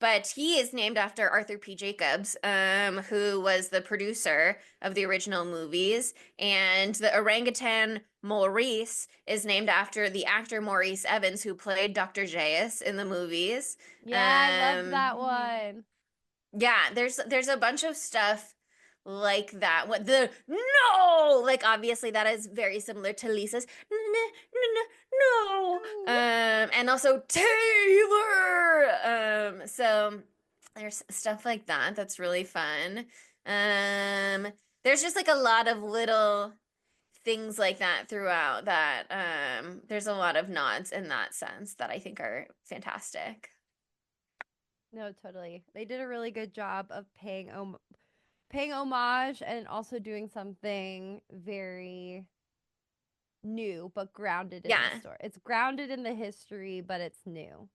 But he is named after Arthur P. Jacobs, who was the producer of the original movies. And the orangutan Maurice is named after the actor Maurice Evans, who played Dr. Jaius in the movies. Yeah, I love that one. Yeah, there's a bunch of stuff like that. What the no? Like obviously that is very similar to Lisa's no. And also Taylor. So there's stuff like that that's really fun. There's just like a lot of little things like that throughout that there's a lot of nods in that sense that I think are fantastic. No, totally. They did a really good job of paying homage and also doing something very new but grounded in the story. It's grounded in the history, but it's new.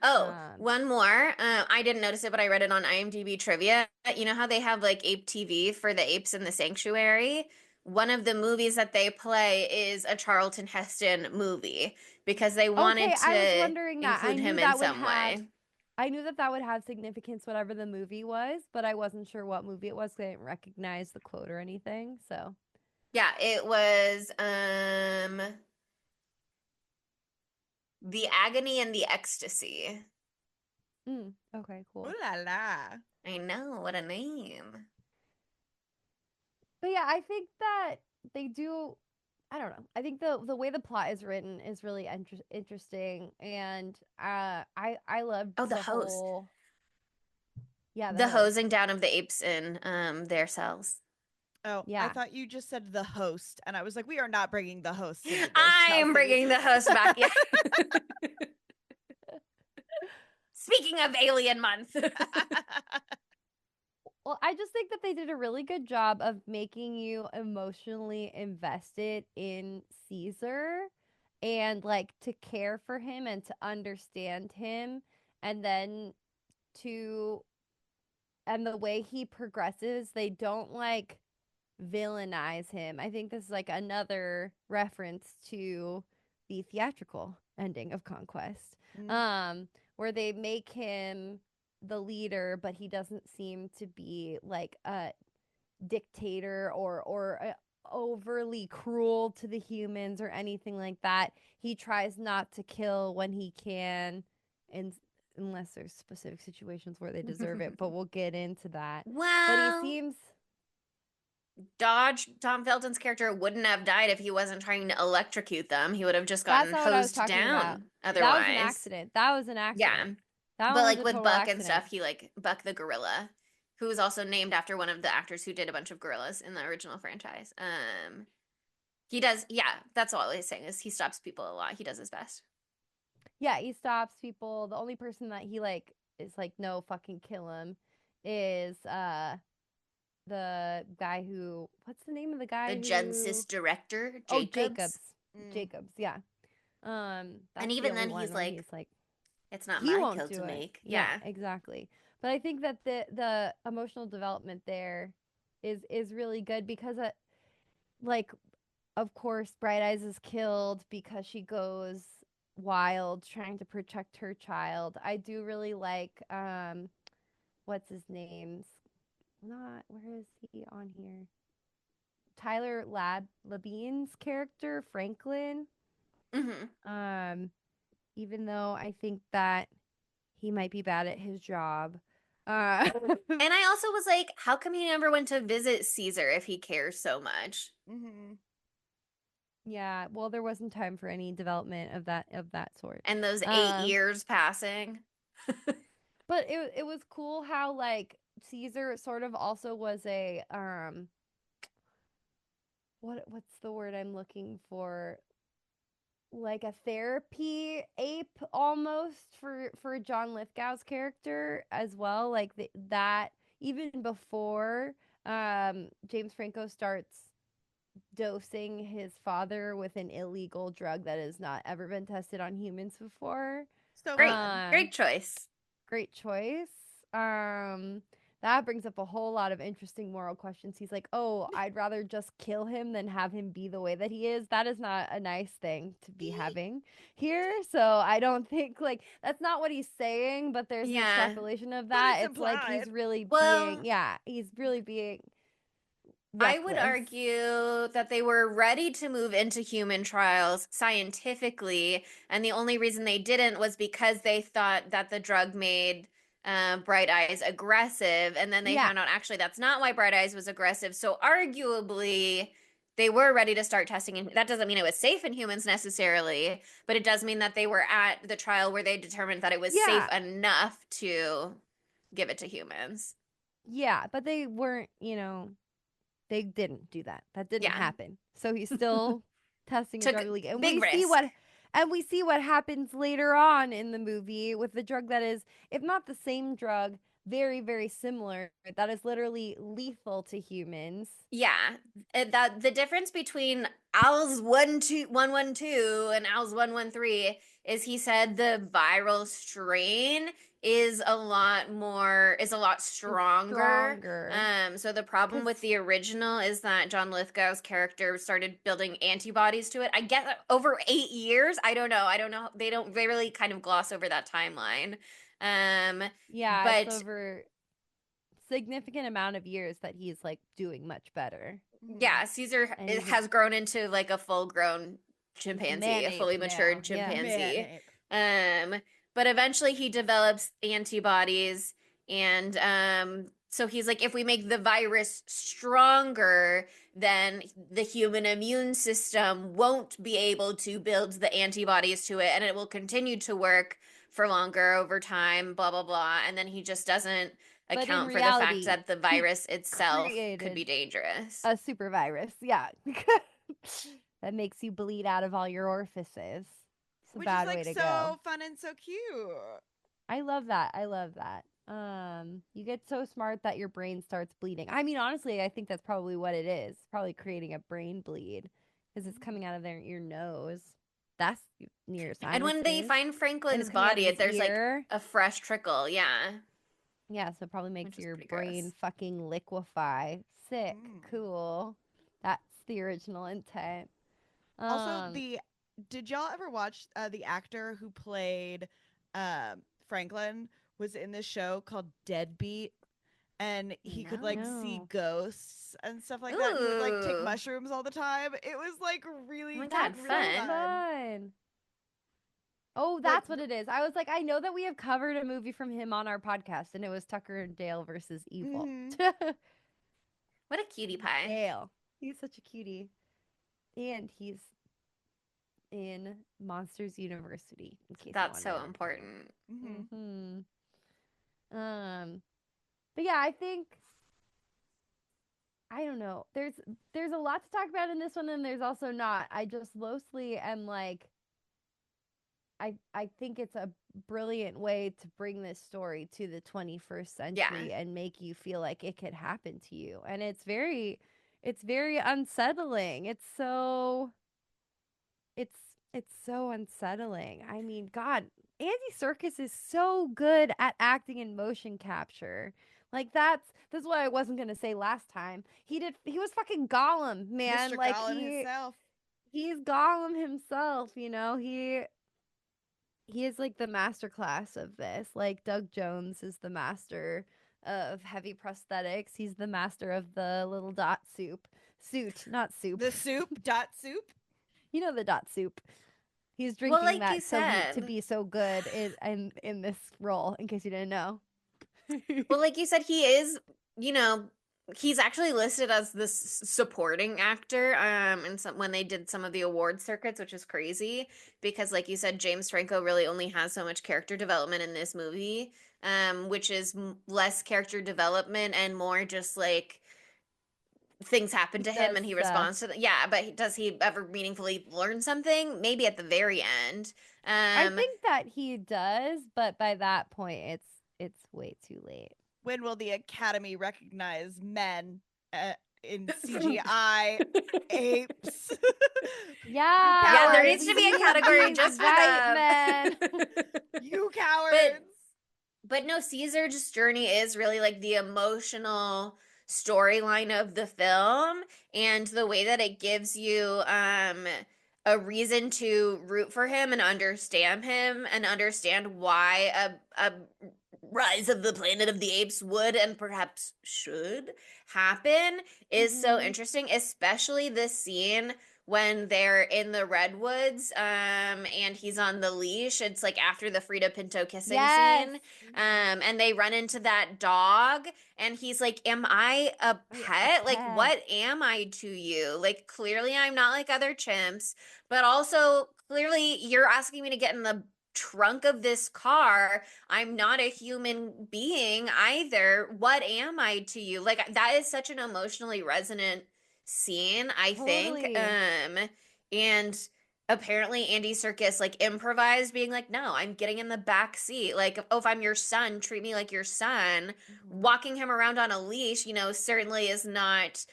Oh, one more. I didn't notice it, but I read it on IMDb trivia. You know how they have like Ape TV for the apes in the sanctuary? One of the movies that they play is a Charlton Heston movie because they wanted to include him in some way. I knew that would have significance, whatever the movie was, but I wasn't sure what movie it was. I didn't recognize the quote or anything. So, yeah, it was The Agony and the Ecstasy. Okay, cool. Ooh la la. I know, what a name. But yeah, I think that they do. I don't know. I think the way the plot is written is really interesting, and I loved the hose. Yeah, the hosing down of the apes in their cells. Oh, yeah. I thought you just said the host, and I was like, we are not bringing the host into this. I'm bringing the host back. Yeah. Speaking of Alien Month. Well, I just think that they did a really good job of making you emotionally invested in Caesar and like to care for him and to understand him, and then and the way he progresses, they don't like villainize him. I think this is like another reference to the theatrical ending of Conquest, where they make him the leader, but he doesn't seem to be like a dictator or overly cruel to the humans or anything like that. He tries not to kill when he can, and unless there's specific situations where they deserve it, but we'll get into that. Well, but he seems Tom Felton's character wouldn't have died if he wasn't trying to electrocute them. He would have just That's gotten not what I was hosed talking down about. otherwise. That was an accident. Yeah. That But one like was a with total Buck accident. and stuff, he like Buck the gorilla, who was also named after one of the actors who did a bunch of gorillas in the original franchise. He does, yeah, that's all he's saying is he stops people a lot. He does his best. Yeah, he stops people. The only person that he like is like, no, fucking kill him, is the guy who, what's the name of the guy The who Genesis director, Jacobs. Oh, Jacobs, yeah. That's and the even only then one he's where like, he's like, it's not he my won't kill do to it. make. Yeah, Yeah. exactly. But I think that the emotional development there is really good because like, of course, Bright Eyes is killed because she goes wild trying to protect her child. I do really like what's his name's not where is he on here? Tyler Labine's character, Franklin. Mm-hmm. Even though I think that he might be bad at his job. And I also was like, how come he never went to visit Caesar if he cares so much? Mm-hmm. Yeah, well, there wasn't time for any development of that sort. And those 8 years passing. But it was cool how like Caesar sort of also was a what's the word I'm looking for? Like a therapy ape almost for John Lithgow's character as well. Like that even before James Franco starts dosing his father with an illegal drug that has not ever been tested on humans before. So Great choice. Great choice. That brings up a whole lot of interesting moral questions. He's like, "Oh, I'd rather just kill him than have him be the way that he is." That is not a nice thing to be having here. So I don't think like that's not what he's saying, but there's an extrapolation of that. It's like he's really he's really being reckless. I would argue that they were ready to move into human trials scientifically, and the only reason they didn't was because they thought that the drug made Bright Eyes aggressive, and then they found out actually that's not why Bright Eyes was aggressive. So arguably, they were ready to start testing, and that doesn't mean it was safe in humans necessarily, but it does mean that they were at the trial where they determined that it was safe enough to give it to humans. Yeah, but they weren't, they didn't do that. That didn't happen. So he's still testing a drug leak. And we see what happens later on in the movie with the drug that is, if not the same drug, very, very similar. That is literally lethal to humans. Yeah. That the difference between Al's 112 and Al's 113 is he said the viral strain is a lot stronger. So the problem with the original is that John Lithgow's character started building antibodies to it. I get that over 8 years. I don't know. They really kind of gloss over that timeline. But it's over significant amount of years that he's like doing much better. Yeah, Caesar has grown into like a full-grown chimpanzee, a fully matured chimpanzee. But eventually he develops antibodies, and so he's like, if we make the virus stronger, then the human immune system won't be able to build the antibodies to it, and it will continue to work for longer over time, blah, blah, blah. And then he just doesn't account for the fact that the virus itself could be dangerous. A super virus, yeah. That makes you bleed out of all your orifices. It's a bad way to go. So fun and so cute. I love that. You get so smart that your brain starts bleeding. I mean, honestly, I think that's probably what it is. Probably creating a brain bleed because it's coming out of your nose. That's near sinuses. And when they find Franklin's body, there's like a fresh trickle. Yeah. Yeah, so it probably makes your brain fucking liquefy. Sick. Cool. That's the original intent. Also, did y'all ever watch the actor who played Franklin was in this show called Deadbeat, and he could like see ghosts and stuff like that. He would like take mushrooms all the time. It was like really fun. Oh, that's what it is. I was like, I know that we have covered a movie from him on our podcast, and it was Tucker and Dale versus Evil. What a cutie pie. Dale. He's such a cutie. And he's in Monsters University, in case That's so important. But yeah, I think, I don't know. There's a lot to talk about in this one, and there's also not. I just mostly am like, I think it's a brilliant way to bring this story to the 21st century and make you feel like it could happen to you. And it's very unsettling. It's so unsettling. I mean, God, Andy Serkis is so good at acting in motion capture. Like that's what I wasn't gonna say last time. He was fucking Gollum, man. Mr. Like Gollum himself. He's Gollum himself, you know. He is like the master class of this. Like Doug Jones is the master of heavy prosthetics. He's the master of the little dot suit, not soup. The soup, dot soup. You know the dot soup. He's drinking like that to be so good in this role. In case you didn't know. Well, like you said, he is. You know, he's actually listed as this supporting actor. And when they did some of the award circuits, which is crazy because, like you said, James Franco really only has so much character development in this movie, which is less character development and more just like things happen to him and he responds to them. Yeah, but does he ever meaningfully learn something? Maybe at the very end. I think that he does, but by that point, it's way too late. When will the Academy recognize men in CGI apes? Yeah, there needs to be a category just for men. You cowards. But no, Caesar's journey is really like the emotional storyline of the film, and the way that it gives you a reason to root for him and understand why a rise of the Planet of the Apes would and perhaps should happen is so interesting, especially this scene when they're in the redwoods and he's on the leash. It's like after the Frida Pinto kissing scene, and they run into that dog and he's like, am I a pet? Like, what am I to you? Like, clearly I'm not like other chimps, but also clearly you're asking me to get in the trunk of this car. I'm not a human being either. What am I to you? Like, that is such an emotionally resonant scene, I think. And apparently Andy Serkis like improvised being like, no, I'm getting in the back seat. Like, oh, if I'm your son, treat me like your son. Walking him around on a leash, you know, certainly is not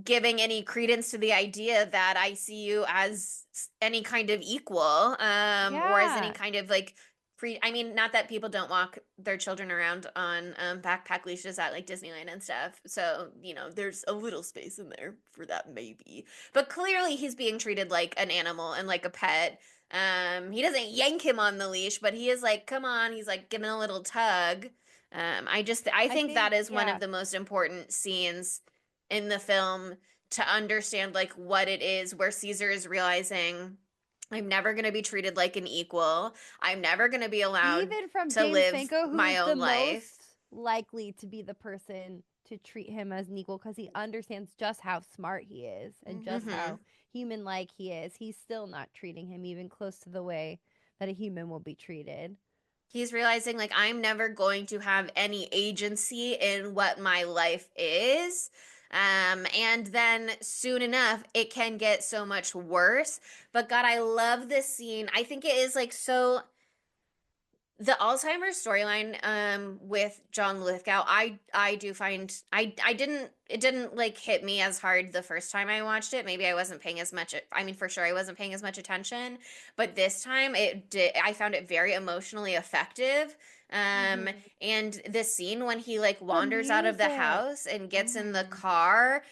giving any credence to the idea that I see you as any kind of equal, or as any kind of like I mean, not that people don't walk their children around on backpack leashes at like Disneyland and stuff. So, you know, there's a little space in there for that maybe. But clearly he's being treated like an animal and like a pet. He doesn't yank him on the leash, but he is like, come on, he's like giving a little tug. I think that is one of the most important scenes in the film to understand like what it is, where Caesar is realizing I'm never going to be treated like an equal. I'm never going to be allowed even from to James live Franco, who's my own life. Most likely to be the person to treat him as an equal because he understands just how smart he is and just how human-like he is. He's still not treating him even close to the way that a human will be treated. He's realizing like I'm never going to have any agency in what my life is. And then soon enough, it can get so much worse. But God, I love this scene. I think it is like so. The Alzheimer's storyline with John Lithgow, I do find it didn't like hit me as hard the first time I watched it. Maybe I wasn't paying as much. I mean, for sure I wasn't paying as much attention, but this time it did. I found it very emotionally effective. And this scene when he like wanders out of the house and gets in the car,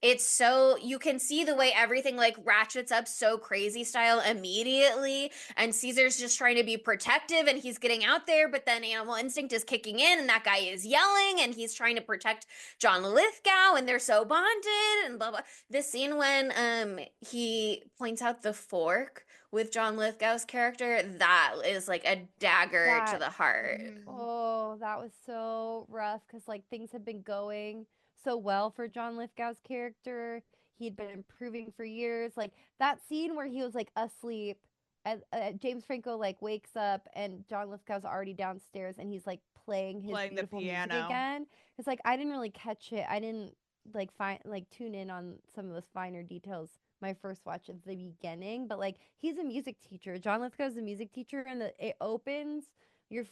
it's so, you can see the way everything like ratchets up so crazy style immediately, and Caesar's just trying to be protective and he's getting out there, but then animal instinct is kicking in and that guy is yelling and he's trying to protect John Lithgow and they're so bonded and blah blah. The scene when he points out the fork with John Lithgow's character, that is like a dagger to That the heart. Oh, that was so rough because like things had been going so well for John Lithgow's character. He'd been improving for years. Like that scene where he was like asleep and James Franco like wakes up and John Lithgow's already downstairs and he's like playing his Playing the beautiful music piano. again. It's like I didn't really catch it. I didn't like tune in on some of those finer details my first watch at the beginning, but like he's a music teacher. John Lithgow's a music teacher and it opens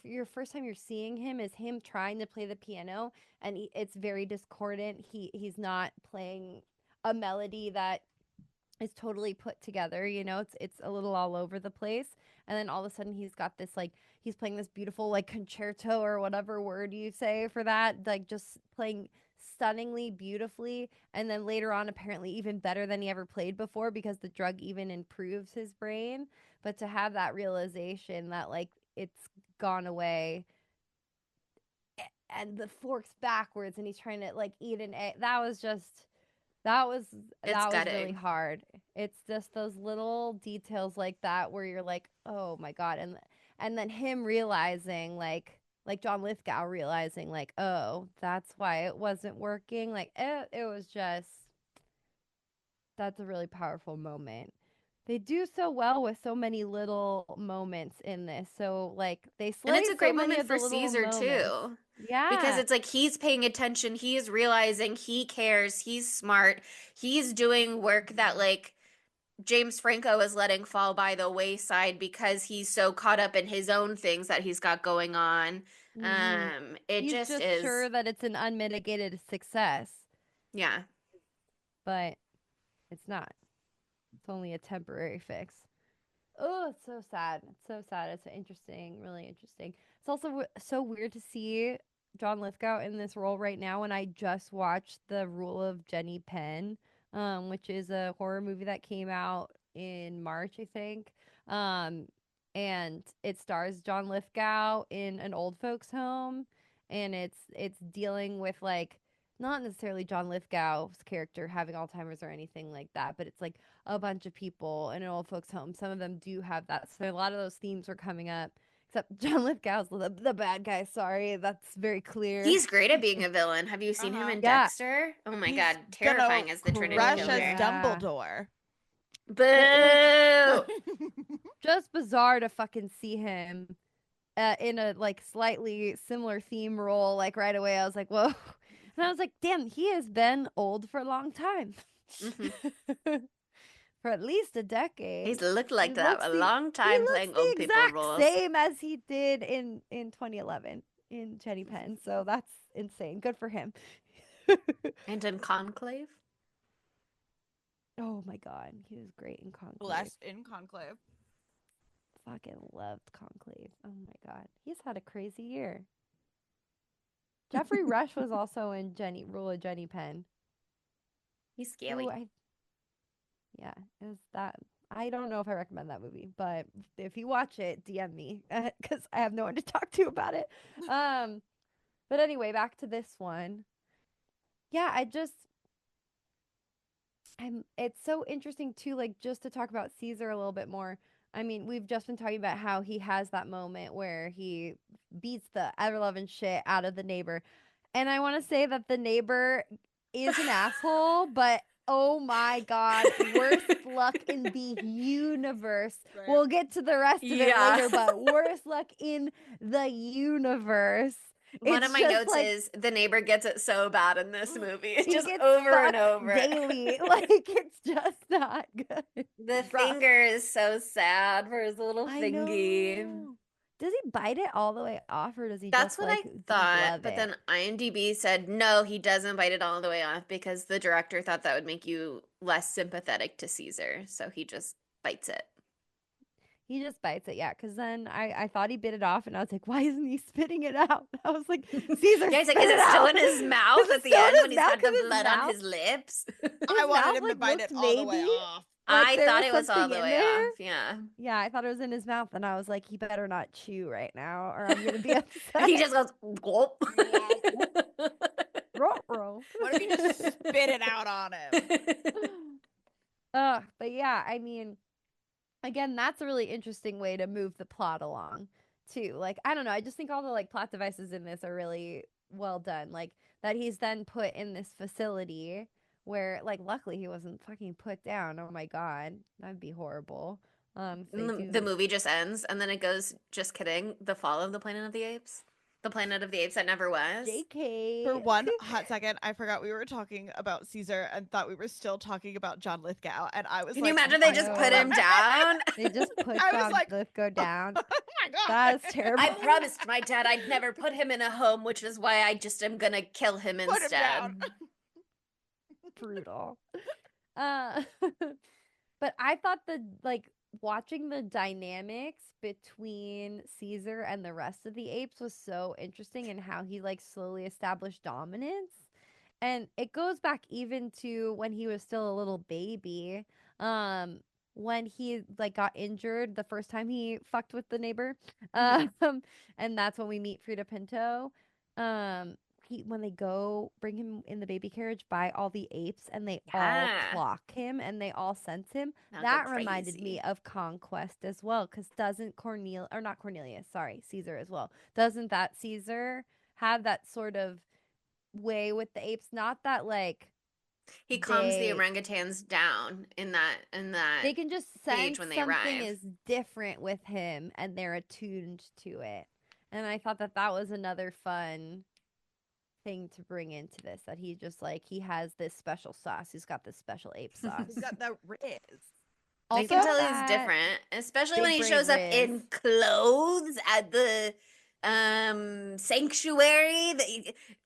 your first time you're seeing him is him trying to play the piano and it's very discordant. He's not playing a melody that is totally put together, you know. It's a little all over the place. And then all of a sudden he's got this like he's playing this beautiful like concerto or whatever word you say for that, like just playing stunningly beautifully, and then later on apparently even better than he ever played before because the drug even improves his brain. But to have that realization that like it's gone away and the fork's backwards and he's trying to like eat an egg, that was really hard. It's just those little details like that where you're like, oh my god. And then him realizing like John Lithgow realizing like, oh, that's why it wasn't working. Like it was just, that's a really powerful moment. They do so well with so many little moments in this. So like they slay And it's a great so many moment of the for little Caesar moments. too. Because Yeah. it's like he's paying attention, he's realizing, he cares, he's smart, he's doing work that like James Franco is letting fall by the wayside because he's so caught up in his own things that he's got going on. It He's just just is, sure that it's an unmitigated success, yeah. but it's not. It's only a temporary fix. Oh, it's so sad. It's so sad. It's interesting, really interesting. It's also so weird to see John Lithgow in this role right now when I just watched The Rule of Jenny Penn, which is a horror movie that came out in March, I think. Um, and it stars John Lithgow in an old folks home, and it's dealing with like not necessarily John Lithgow's character having Alzheimer's or anything like that, but it's like a bunch of people in an old folks home. Some of them do have that. So a lot of those themes are coming up. Except John Lithgow's the bad guy. Sorry, that's very clear. He's great at being a villain. Have you seen him in Yeah. Dexter? Oh my He's god, terrifying as the Trinity crush Killer. as Dumbledore. Boo! Just bizarre to fucking see him in a like slightly similar theme role. Like right away, I was like, whoa. And I was like, damn, he has been old for a long time. For at least a decade. He's looked like that a long time playing old people roles. Same as he did in 2011 in Jenny Penn. So that's insane. Good for him. And in Conclave. Oh my god, he was great in Conclave. Blessed in Conclave. Fucking loved Conclave. Oh my god, he's had a crazy year. Jeffrey Rush was also in Rule of Jenny Penn. He's scaly. Yeah, it was that. I don't know if I recommend that movie, but if you watch it, DM me because I have no one to talk to about it. But anyway, back to this one. Yeah, it's so interesting too, like just to talk about Caesar a little bit more. I mean, we've just been talking about how he has that moment where he beats the ever-loving shit out of the neighbor. And I want to say that the neighbor is an asshole, but oh my god, worst luck in the universe. Right. We'll get to the rest of it later, but worst luck in the universe. One of my notes is the neighbor gets it so bad in this movie. It's just over and over. Daily. Like it's just not good. The finger is so sad for his little thingy. Does he bite it all the way off or does he That's just what like I thought, but then IMDb said no, he doesn't bite it all the way off because the director thought that would make you less sympathetic to Caesar, so he just bites it. He just bites it, yeah. Because then I thought he bit it off, and I was like, why isn't he spitting it out? I was like, Caesar, Yeah, he's like, spit is it still out. in his mouth Is it at the still in end his when he's mouth? got the 'Cause his blood on mouth- his lips? I wanted mouth, him to like, bite it looked all the way maybe off. like I there thought was it was all something the in way there. off. Yeah. Yeah, I thought it was in his mouth, and I was like, he better not chew right now, or I'm gonna be upset. He just goes, gulp. Ruh-roh. What if he just spit it out on him? But yeah, I mean, again, that's a really interesting way to move the plot along, too. Like, I don't know, I just think all the like plot devices in this are really well done. Like that he's then put in this facility where, like, luckily he wasn't fucking put down. Oh my god, that'd be horrible. If they The do. movie just ends, and then it goes, just kidding, the fall of the Planet of the Apes. The Planet of the Apes that never was. JK. For one hot second, I forgot we were talking about Caesar and thought we were still talking about John Lithgow. And I was Can like, you imagine oh they my just know. put him down? They just put I was John like, Lithgow down. oh my God. That's terrible. I promised my dad I'd never put him in a home, which is why I just am gonna kill him Put him instead. down. Brutal. But I thought watching the dynamics between Caesar and the rest of the apes was so interesting, and how he like slowly established dominance. And it goes back even to when he was still a little baby. When he like got injured the first time he fucked with the neighbor. And that's when we meet Frida Pinto. When they go bring him in the baby carriage by all the apes, and they all Yeah. clock him and they all sense him. Now That go reminded me crazy. of Conquest as well, because doesn't not Cornelius, sorry, Caesar as well. Doesn't that Caesar have that sort of way with the apes? Not that like He calms the they orangutans down in that they can just stage sense when they something arrive. is different with him, and they're attuned to it. And I thought that that was another fun thing to bring into this, that he just like he has this special sauce. He's got this special ape sauce. He's got that riz. I Also, can tell he's that different, especially when big he brain shows up in riz. clothes at the sanctuary.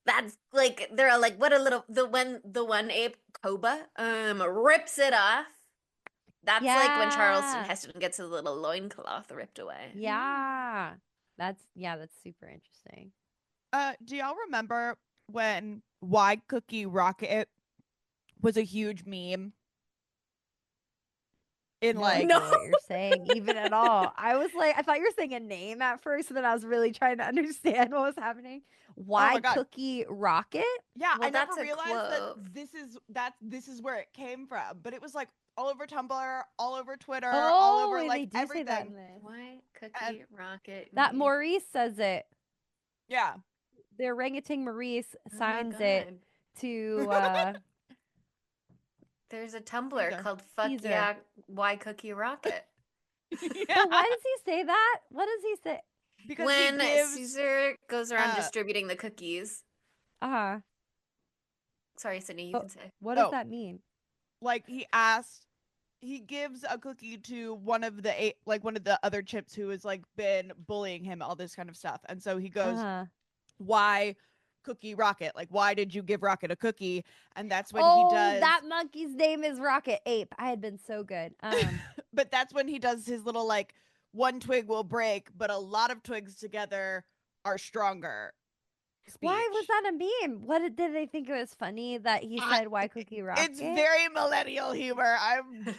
That's like they're all like, what a little the one ape Koba rips it off. That's like when Charleston Yeah. Heston gets his little loincloth ripped away. Yeah. That's super interesting. Do y'all remember when Why Cookie Rocket was a huge meme? In No like idea No. what you're saying even at all. I was like, I thought you were saying a name at first, and then I was really trying to understand what was happening. Why God. Cookie Rocket? Yeah, Well, I never that's a realized quote. that this is where it came from. But it was like all over Tumblr, all over Twitter, all over and like they do say that everything. in this. Why And Cookie Rocket? That me? Maurice says it. yeah. The orangutan Maurice Oh my signs it God. to There's a Tumblr Caesar. called Fuck Caesar. Yeah, Why Cookie Rocket? But why does he say that? What does he say? Because When he gives Caesar goes around uh, distributing the cookies. Uh-huh. Sorry, Sydney, you Oh, can say. what does Oh. that mean? like he gives a cookie to one of the other chips who has like been bullying him, all this kind of stuff. And so he goes, Uh-huh. why Cookie Rocket? Like, why did you give Rocket a cookie? And that's when Oh, he does that monkey's name is Rocket Ape. I had been so good. but that's when he does his little like one twig will break, but a lot of twigs together are stronger speech. Why was that a meme? Did they think it was funny that he said why Cookie Rocket? It's very millennial humor.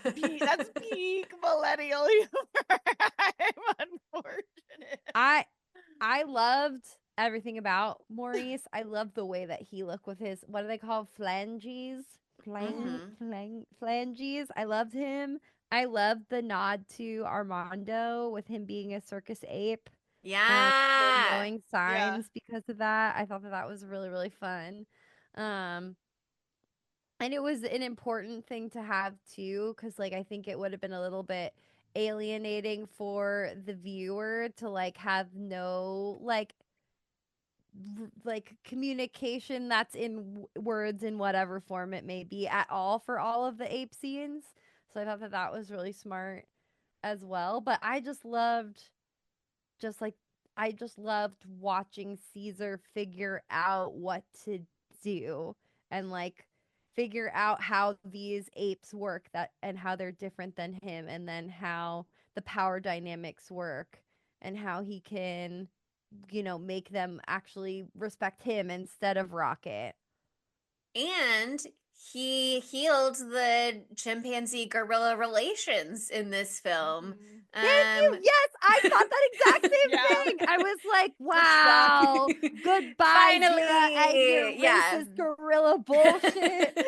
That's peak millennial humor. I'm unfortunate. I loved everything about Maurice. I loved the way that he looked with his, what do they call, flanges? Flanges. I loved him. I loved the nod to Armando with him being a circus ape. Yeah. Knowing signs because of that. I thought that that was really, really fun. And it was an important thing to have too, because like I think it would have been a little bit alienating for the viewer to like have no like communication that's in words in whatever form it may be at all for all of the ape scenes. So I thought that that was really smart as well. But I just loved watching Caesar figure out what to do, and like figure out how these apes work and how they're different than him, and then how the power dynamics work, and how he can, make them actually respect him instead of Rocket. And he healed the chimpanzee gorilla relations in this film. Thank you. Yes, I thought that exact same thing. I was like, wow, goodbye, Finally, Zira, and your racist gorilla bullshit.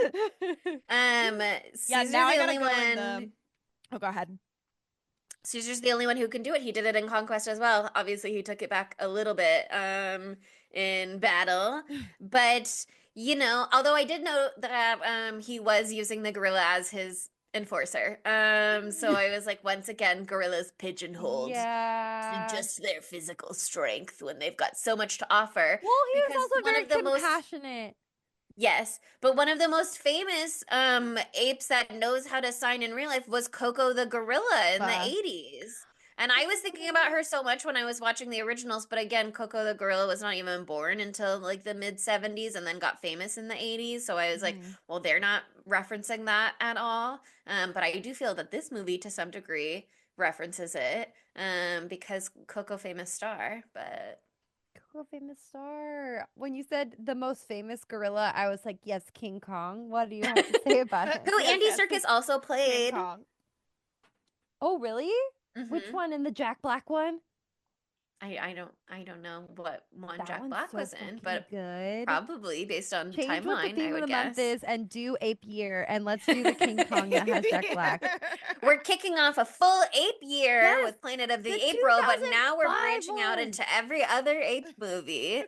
Caesar's now I the gotta only go in one. Oh, go ahead. Caesar's the only one who can do it. He did it in Conquest as well. Obviously, he took it back a little bit in battle, but although I did know that he was using the gorilla as his enforcer. So I was like, once again, gorillas pigeonholed to just their physical strength when they've got so much to offer. Well, he was Because also one very of the compassionate. Yes, but one of the most famous apes that knows how to sign in real life was Coco the gorilla in the 80s. And I was thinking about her so much when I was watching the originals, but again, Coco the gorilla was not even born until like the mid 70s and then got famous in the 80s. So I was like, well, they're not referencing that at all. But I do feel that this movie to some degree references it because Coco famous star, but Famous star. When you said the most famous gorilla, I was like, yes, King Kong. What do you have to say about him? who Andy Serkis also played. King Kong. Oh, really? Which one? In the Jack Black one? I don't know what one That Jack one's Black so was in, fucking but good. probably based on Change what the timeline, theme I of the would month guess. is and do Ape Year, and let's do the King Kong that has Jack Black. We're kicking off a full ape year with Planet of the April, but now we're 2005 branching out into every other ape movie.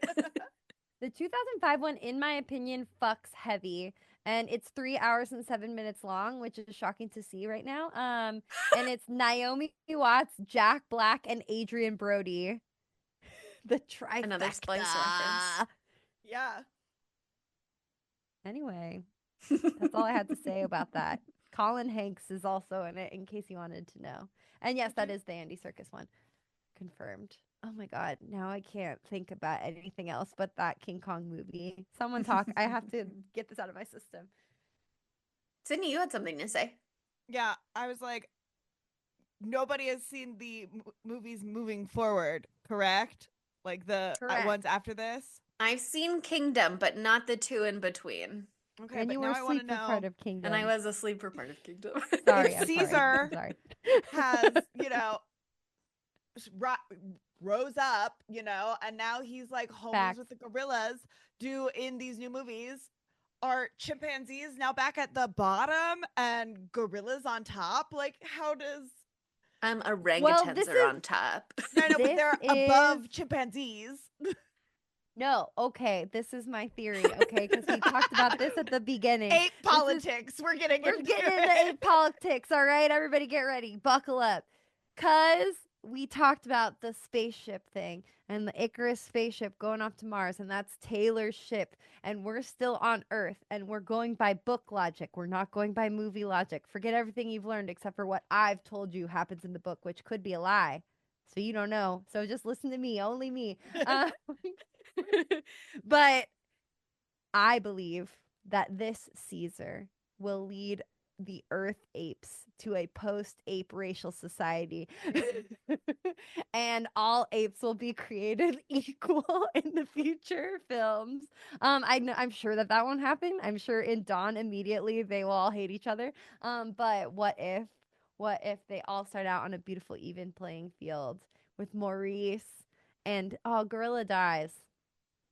The 2005 one, in my opinion, fucks heavy. And it's 3 hours and 7 minutes long, which is shocking to see right now. And it's Naomi Watts, Jack Black, and Adrian Brody. The trifecta. Another Splice reference. Yeah. Anyway, that's all I had to say about that. Colin Hanks is also in it, in case you wanted to know. And yes, that is the Andy Serkis one. Confirmed. Oh my god, now I can't think about anything else but that King Kong movie. Someone talk. I have to get this out of my system. Sydney, you had something to say. Yeah, I was like, nobody has seen the movies moving forward, correct? Like the ones after this? I've seen Kingdom, but not the two in between. Okay, and but you now were I want to asleep for know. part of Kingdom. And I was asleep for part of Kingdom. Sorry, if I'm Caesar sorry. has, rose up, and now he's like homies with the gorillas. Do in these new movies, are chimpanzees now back at the bottom and gorillas on top? Like, how does orangutans are on top. No, but they're above chimpanzees. No, okay, this is my theory, okay? Because we talked about this at the beginning. Ape politics. We're getting into ape politics, all right? Everybody get ready. Buckle up. Because we talked about the spaceship thing and the Icarus spaceship going off to Mars, and that's Taylor's ship. And we're still on Earth, and we're going by book logic. We're not going by movie logic. Forget everything you've learned except for what I've told you happens in the book, which could be a lie. So you don't know. So just listen to me, only me. But I believe that this Caesar will lead the Earth apes to a post-ape racial society. And all apes will be created equal in the future films. I'm sure that won't happen. I'm sure in Dawn immediately they will all hate each other. But what if they all start out on a beautiful even playing field with Maurice and Gorilla dies.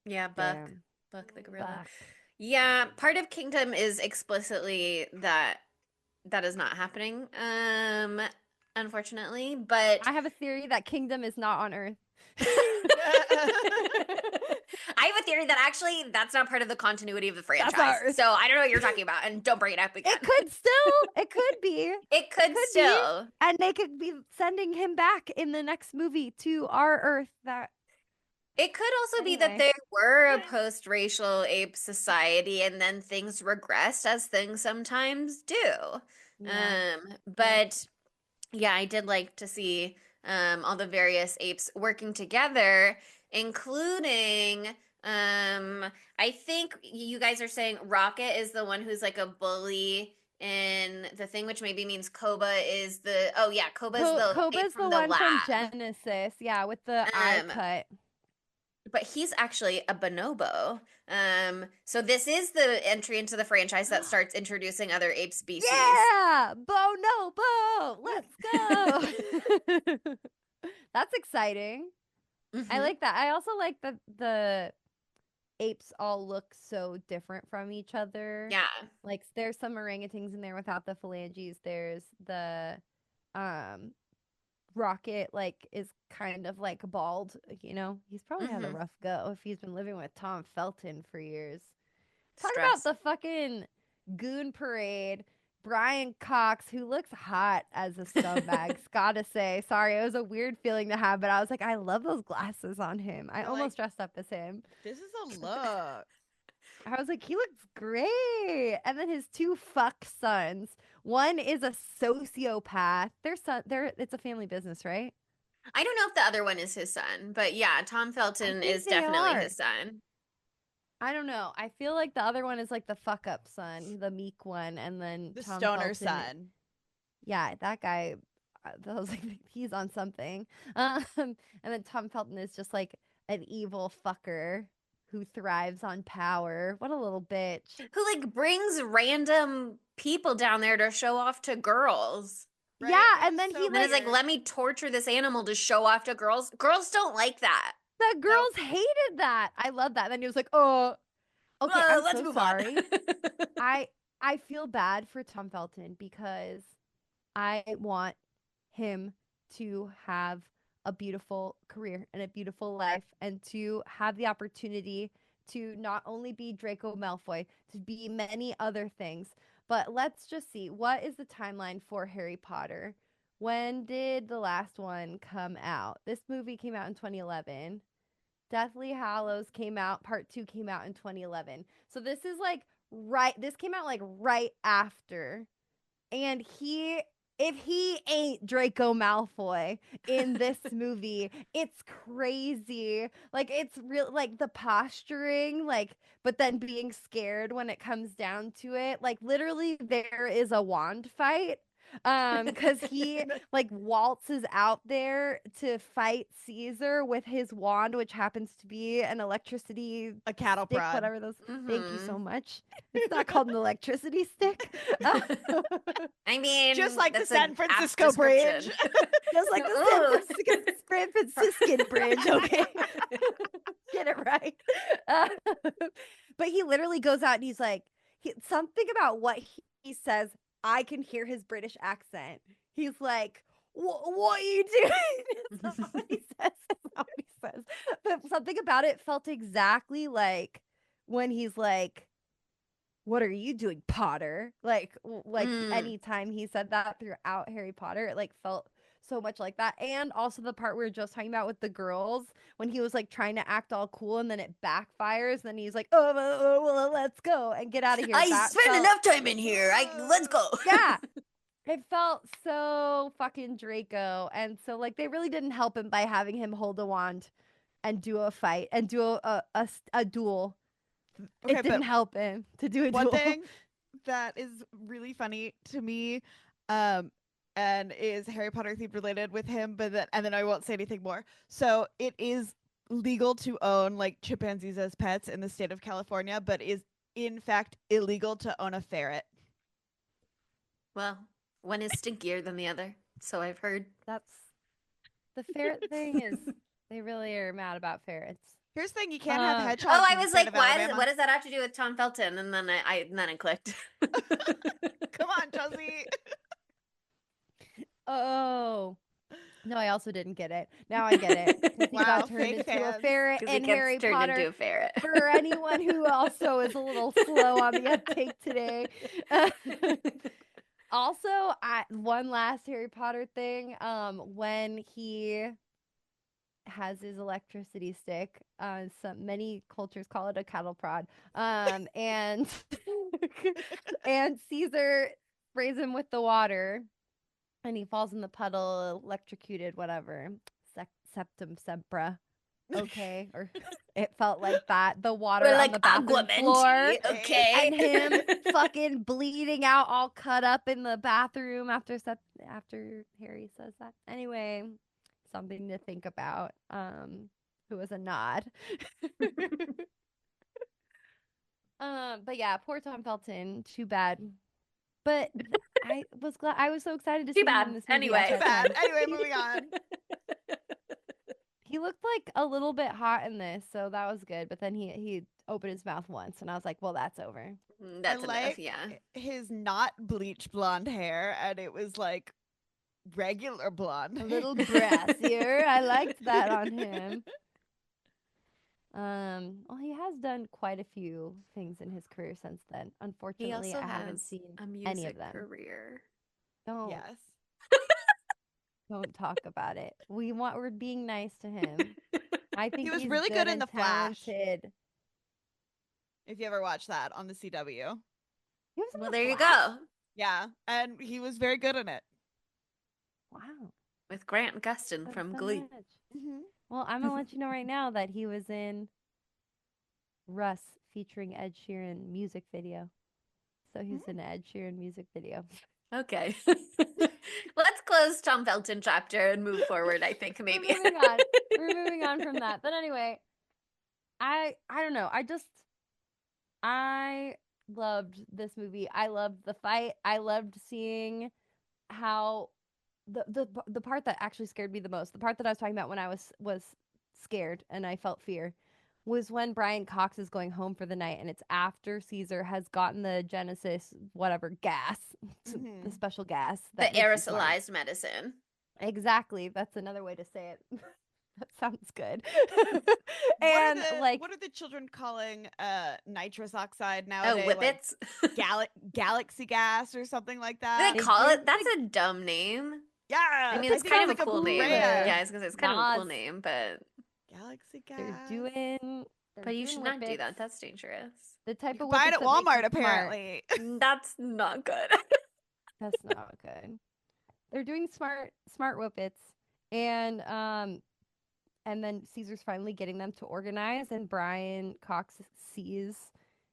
Yeah, Buck the gorilla. Yeah, part of Kingdom is explicitly that is not happening, unfortunately, but I have a theory that Kingdom is not on Earth. I have a theory that actually that's not part of the continuity of the franchise. So I don't know what you're talking about, and don't bring it up again. It could be. It could still. Be. And they could be sending him back in the next movie to our Earth. It could also be that there were a post-racial ape society and then things regressed as things sometimes do. Yeah. But yeah, I did like to see all the various apes working together, including I think you guys are saying Rocket is the one who's like a bully in the thing, which maybe means Koba is the Koba's the ape Koba's from the the one from lab. Genesis, yeah, with the eye Um, cut. but he's actually a bonobo. So this is the entry into the franchise that starts introducing other ape species. Yeah, bonobo, let's go. That's exciting. I Mhm. like that. I also like that the apes all look so different from each other. Yeah. Like there's some orangutans in there without the phalanges. There's the um Rocket like is kind of like bald, you know. He's probably had a Mhm. rough go if he's been living with Tom Felton for years. Talk about Stress. the fucking goon parade. Brian Cox, who looks hot as a scumbag, gotta say. Sorry, it was a weird feeling to have, but I was like, I love those glasses on him. I You're almost like, dressed up as him. this is a look. I was like, he looks great. And then his two fuck sons. One is a sociopath. It's a family business, right? I don't know if the other one is his son, but yeah, Tom I Felton think is they definitely are. his son. I don't know. I feel like the other one is like the fuck up son, the meek one, and then The Tom stoner Felton. son. Yeah, that guy. I was like, he's on something. And then Tom Felton is just like an evil fucker who thrives on power. What a little bitch. Who like brings random people down there to show off to girls. Right? Yeah, Which and is then so he And then like it's like, let me torture this animal to show off to girls. Girls don't like that. the No. girls hated that. I love that. And then he was like, "Oh, okay, I'm Let's so move sorry." on. I feel bad for Tom Felton because I want him to have a beautiful career and a beautiful life and to have the opportunity to not only be Draco Malfoy, to be many other things. But let's just see, what is the timeline for Harry Potter? When did the last one come out? This movie came out in 2011. Deathly Hallows came out, part 2 came out in 2011. So this is like this came out like right after. And if he ain't Draco Malfoy in this movie, it's crazy. Like it's real, like the posturing, like, but then being scared when it comes down to it. Like literally there is a wand fight. Because he like waltzes out there to fight Caesar with his wand, which happens to be an electricity A cattle stick, prod. whatever those. Thank you Mhm. so much. It's not called an electricity stick. I mean, Just like the that's San an apt Francisco Bridge. description. Just like the Ooh. San Franciscan Bridge, okay? Get it right. Uh, but he literally goes out and he's like, something about what he says, I can hear his British accent. He's like, what are you doing? That's not what he says. That's not what he says. But something about it felt exactly like when he's like, what are you doing, Potter? Like Mm. anytime he said that throughout Harry Potter, it like felt so much like that. And also the part we were just talking about with the girls when he was like trying to act all cool and then it backfires. And then he's like, well, let's go and get out of here. I That spent felt, enough time in here. Let's go. yeah, it felt so fucking Draco. And so like they really didn't help him by having him hold a wand and do a fight and do a duel. Okay, It didn't help him to do a one duel. thing that is really funny to me, um, and is Harry Potter themed related with him, but then I won't say anything more. So it is legal to own like chimpanzees as pets in the state of California, but is in fact illegal to own a ferret. Well, one is stinkier than the other, so I've heard. That's the ferret thing is they really are mad about ferrets. Here's the thing: you can't have Oh, hedgehogs. I in the was state like, of why? Alabama. What does that have to do with Tom Felton? And then then it clicked. Come on, Chelsea. Oh. No, I also didn't get it. Now I get it. 'Cause he Wow, got turned fake into a fans. ferret Because he in gets Harry turned Potter. into a ferret. For anyone who also is a little slow on the uptake today. Also, one last Harry Potter thing. When he has his electricity stick, many cultures call it a cattle prod. And and Caesar sprays him with the water, and he falls in the puddle, electrocuted, whatever. Septum sempra. Okay, or It felt like that. The water We're on like the bathroom Aquaman, floor. okay? And him fucking bleeding out, all cut up in the bathroom after Harry says that. Anyway, something to think about. Who was a nod. But yeah, poor Tom Felton. Too bad. But I was glad. I was so excited to Too see him bad. in this movie. Anyway. at Too that bad. time. Anyway, moving on. He looked like a little bit hot in this, so that was good. But then he opened his mouth once, and I was like, well, that's over. That's I enough, like yeah. his not bleach blonde hair, and it was like regular blonde. A little brassier. I liked that on him. Well, he has done quite a few things in his career since then. He Unfortunately, also I haven't has seen a any music of them. career. Don't Yes. don't talk about it. We're being nice to him. I think He was he's really good in and The Flash. talented. If you ever watch that on the CW. He was in Well, The there you Flash? go. Yeah, and he was very good in it. Wow. With Grant Gustin That's from so Glee. much. Well, I'm gonna let you know right now that he was in Russ featuring Ed Sheeran music video. So he's in an Ed Sheeran music video. Okay. Let's close Tom Felton chapter and move forward, I think, maybe. We're moving on. We're moving on from that. But anyway, I don't know. I loved this movie. I loved the fight. I loved seeing how the part that actually scared me the most, the part that I was talking about when I was scared and I felt fear, was when Brian Cox is going home for the night, and it's after Caesar has gotten the Genesis whatever gas, the special gas, The that makes you smart. aerosolized medicine. Exactly, that's another way to say it. That sounds good. And like, what are the children calling nitrous oxide Oh, nowadays? whippets. Like galaxy gas or something like They that. call did it. That's a dumb name. Yeah, I mean, I it's think kind of like a cool name. brand. Yeah, I was gonna say it's kind of a cool Nas. name, but Galaxy gas. they're doing. but you should not do that. whippets. That's dangerous. The type You of can buy it whippets at that make Walmart, you smart. apparently. That's not good. That's not good. They're doing smart whippets, and then Caesar's finally getting them to organize, and Brian Cox sees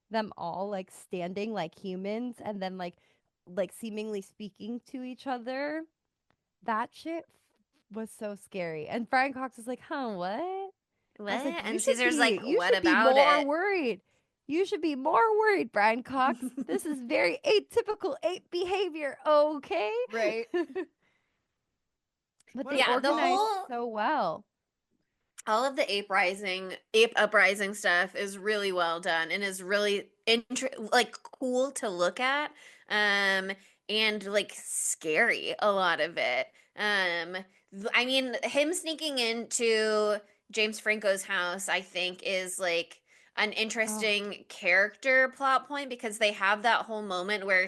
them all like standing like humans, and then like seemingly speaking to each other. That shit was so scary. And Brian Cox is like, "Huh, what?" What? I was like, And Caesar's like, you what should be about more it? worried. You should be more worried, Brian Cox. This is very atypical ape behavior, okay?" Right. But What they a- Yeah, the organized whole- so well. All of the ape uprising stuff is really well done and is really like cool to look at, and like scary, a lot of it. I mean, him sneaking into James Franco's house, I think, is like an interesting character plot point, because they have that whole moment where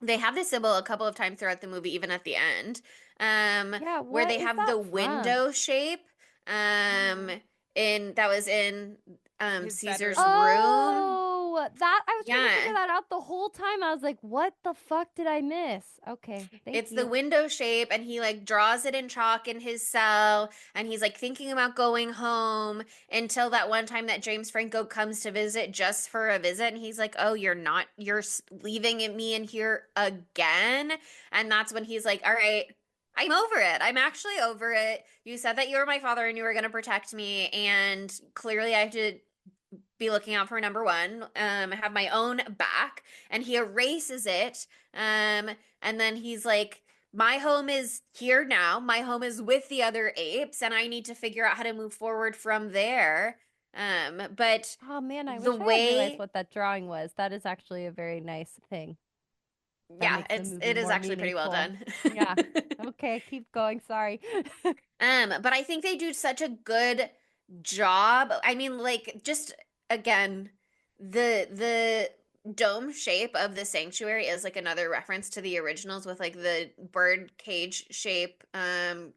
they have this symbol a couple of times throughout the movie, even at the end, Yeah, where what they is have that the from? window shape, that was in His Caesar's bedroom. room. Oh, that I was trying to Yeah. figure that out the whole time. I was like, what the fuck did I miss? Okay, thank It's you. the window shape, and he like draws it in chalk in his cell, and he's like thinking about going home, until that one time that James Franco comes to visit, just for a visit, and he's like, "Oh, you're leaving me in here again?" And that's when he's like, "All right, I'm over it. I'm actually over it. You said that you were my father and you were going to protect me, and clearly I have to be looking out for number one, have my own back." And he erases it. And then he's like, my home is here now. My home is with the other apes, and I need to figure out how to move forward from there. But Oh man, I the wish I had way- realized what that drawing was. That is actually a very nice thing. That yeah, makes the movie it is more actually pretty well done. meaningful. Yeah. Okay, keep going. Sorry. But I think they do such a good job. I mean, like, just again, the dome shape of the sanctuary is like another reference to the originals, with like the bird cage shape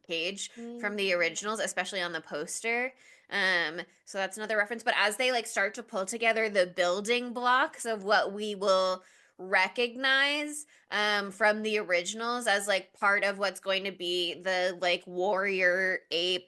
cage from the originals, especially on the poster. So that's another reference. But as they like start to pull together the building blocks of what we will recognize from the originals as like part of what's going to be the like warrior ape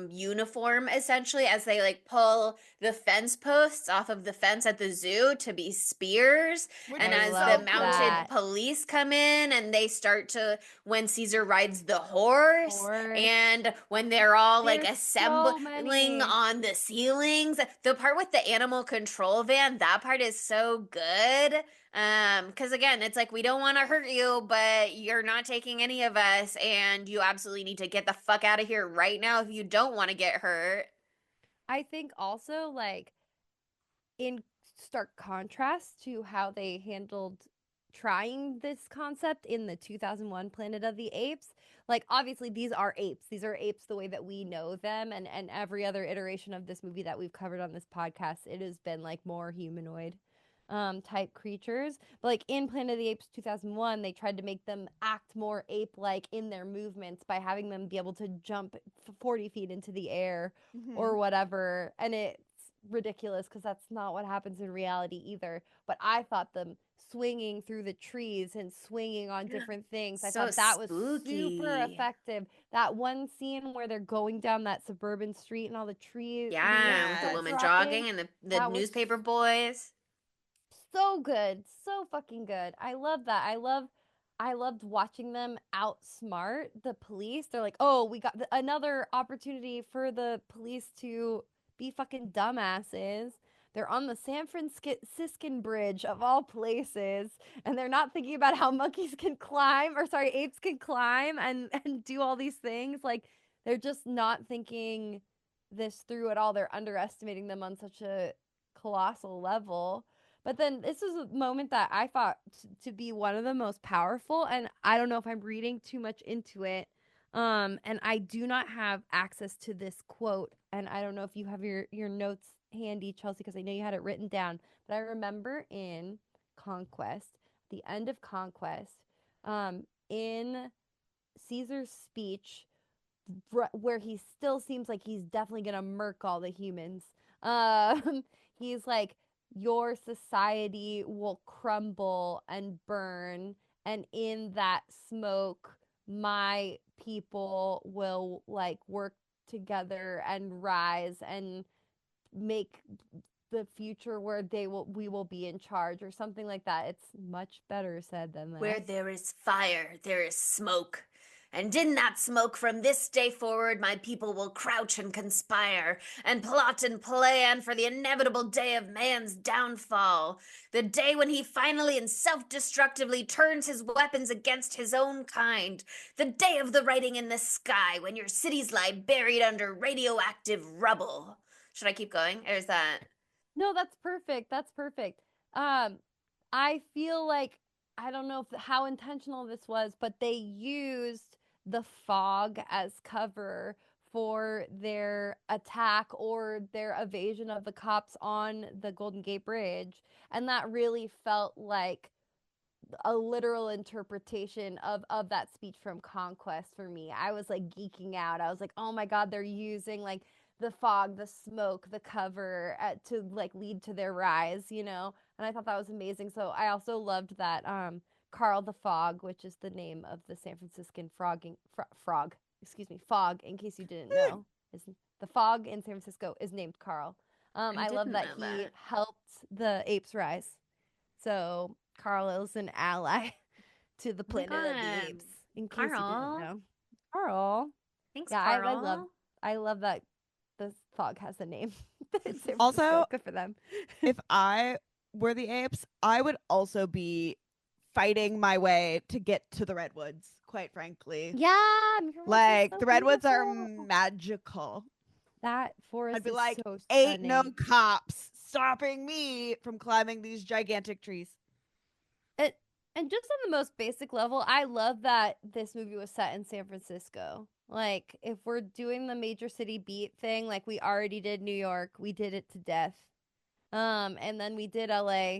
uniform essentially as they like pull the fence posts off of the fence at the zoo to be spears. Which And is as so the mounted that. police come in and they start to, when Caesar rides the horse, and when they're all like There's so assembling many. on the ceilings, the part with the animal control van, that part is so good. Because again, it's like we don't want to hurt you, but you're not taking any of us, and you absolutely need to get the fuck out of here right now if you don't want to get hurt. I think also like in stark contrast to how they handled trying this concept in the 2001 Planet of the Apes. Like obviously these are apes. These are apes the way that we know them, and every other iteration of this movie that we've covered on this podcast, it has been like more humanoid type creatures. But like in Planet of the Apes 2001, they tried to make them act more ape-like in their movements by having them be able to jump 40 feet into the air or whatever. And it's ridiculous because that's not what happens in reality either. But I thought them swinging through the trees and swinging on different things. I So thought that was spooky. super effective. That one scene where they're going down that suburban street and all the trees, Yeah, leaves with the are woman dropping. jogging and the That was newspaper boys. so good, so fucking good. I love that. I loved watching them outsmart the police. They're like, "Oh, we got another opportunity for the police to be fucking dumbasses." They're on the San Franciscan Bridge of all places, and they're not thinking about how monkeys can climb, or sorry, apes can climb and do all these things. Like they're just not thinking this through at all. They're underestimating them on such a colossal level. But then this is a moment that I thought to be one of the most powerful, and I don't know if I'm reading too much into it. And I do not have access to this quote, and I don't know if you have your notes handy, Chelsea, because I know you had it written down. But I remember in Conquest, the end of Conquest, in Caesar's speech, where he still seems like he's definitely gonna murk all the humans. He's like, your society will crumble and burn, and in that smoke, my people will like work together and rise and make the future where we will be in charge or something like that. It's much better said than Where this. there is fire, there is smoke. And in that smoke, from this day forward, my people will crouch and conspire, and plot and plan for the inevitable day of man's downfall. The day when he finally and self destructively turns his weapons against his own kind. The day of the writing in the sky, when your cities lie buried under radioactive rubble. Should I keep going? Or is that. No, that's perfect. That's perfect. I feel like I don't know how intentional this was, but they used the fog as cover for their attack or their evasion of the cops on the Golden Gate Bridge, and that really felt like a literal interpretation of that speech from Conquest for me. I was like geeking out. I was like, "Oh my god, they're using like the fog, the smoke, the cover to like lead to their rise, you know?" And I thought that was amazing. So I also loved that Carl the Fog, which is the name of the San Franciscan frog, excuse me, fog in case you didn't know. Is the fog in San Francisco is named Carl. I love didn't that know he that. helped the apes rise. So Carl is an ally to the Oh my Planet of the God. Apes. In case you didn't Carl. know, Carl. Thanks, Yeah, Carl. I love that this fog has a name. In San Also, Francisco. Good for them. If I were the apes, I would also be fighting my way to get to the redwoods, quite frankly. Yeah, Muir Woods is Like so the redwoods are beautiful. magical. That forest I'd be is like, so ain't no stunning. cops stopping me from climbing these gigantic trees. It, and just on the most basic level, I love that this movie was set in San Francisco. Like, if we're doing the major city beat thing, like we already did New York, we did it to death. And then we did LA.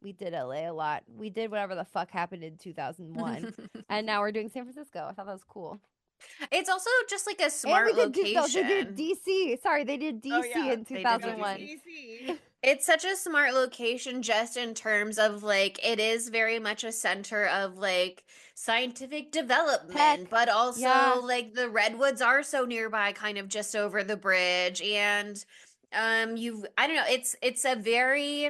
We did LA a lot. We did whatever the fuck happened in 2001. And now we're doing San Francisco. I thought that was cool. It's also just like a And smart we did location. no, they did DC. Sorry, they did DC Oh yeah, in They did do 2001. DC. It's such a smart location just in terms of like it is very much a center of like scientific development, Tech. but also Yeah. like the redwoods are so nearby kind of just over the bridge and you've I don't know, it's a very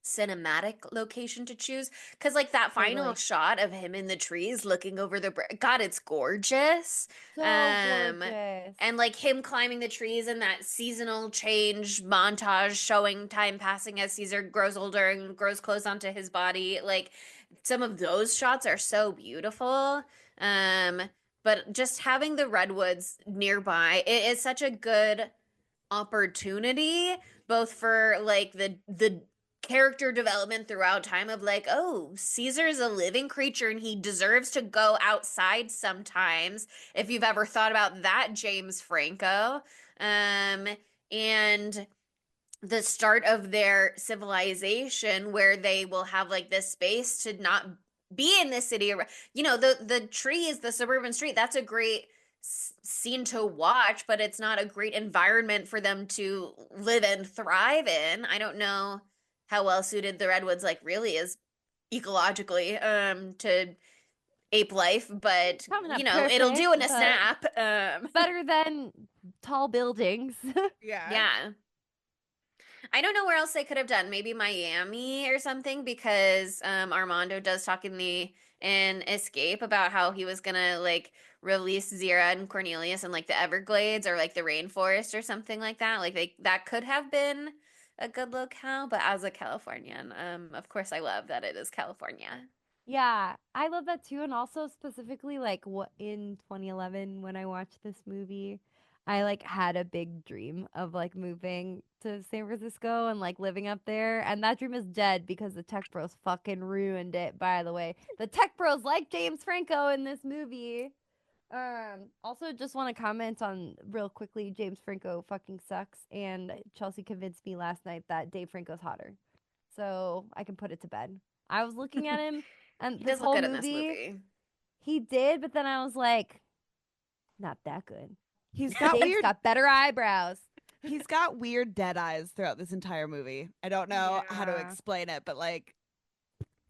cinematic location to choose because like that final Totally. shot of him in the trees looking over the bridge, God, it's gorgeous. So um gorgeous. and like him climbing the trees and that seasonal change montage showing time passing as Caesar grows older and grows close onto his body, like some of those shots are so beautiful. um but just having the redwoods nearby, it is such a good opportunity both for like the character development throughout time of like, oh, Caesar is a living creature and he deserves to go outside sometimes, if you've ever thought about that, James Franco. And the start of their civilization where they will have like this space to not be in the city, you know, the trees, the suburban street, that's a great scene to watch, but it's not a great environment for them to live and thrive in. I don't know how well suited the redwoods like really is ecologically to ape life, but Probably you not know, it'll do in perfect, a but snap. better than tall buildings. Yeah. Yeah. I don't know where else they could have done. Maybe Miami or something, because Armando does talk in Escape about how he was gonna like release Zira and Cornelius in like the Everglades or like the rainforest or something like that. Like that could have been a good locale, but as a Californian, of course I love that it is California. Yeah, I love that too. And also specifically like what in 2011 when I watched this movie, I like had a big dream of like moving to San Francisco and like living up there. And that dream is dead because the tech bros fucking ruined it, by the way. The tech bros like James Franco in this movie. Also just want to comment on real quickly, James Franco fucking sucks. And Chelsea convinced me last night that Dave Franco's hotter. So I can put it to bed. I was looking at him and He this does look whole good in this movie, movie. he did, but then I was like, not that good. He's got Dave's weird got better eyebrows. he's got weird dead eyes throughout this entire movie. I don't know how to Yeah. explain it, but like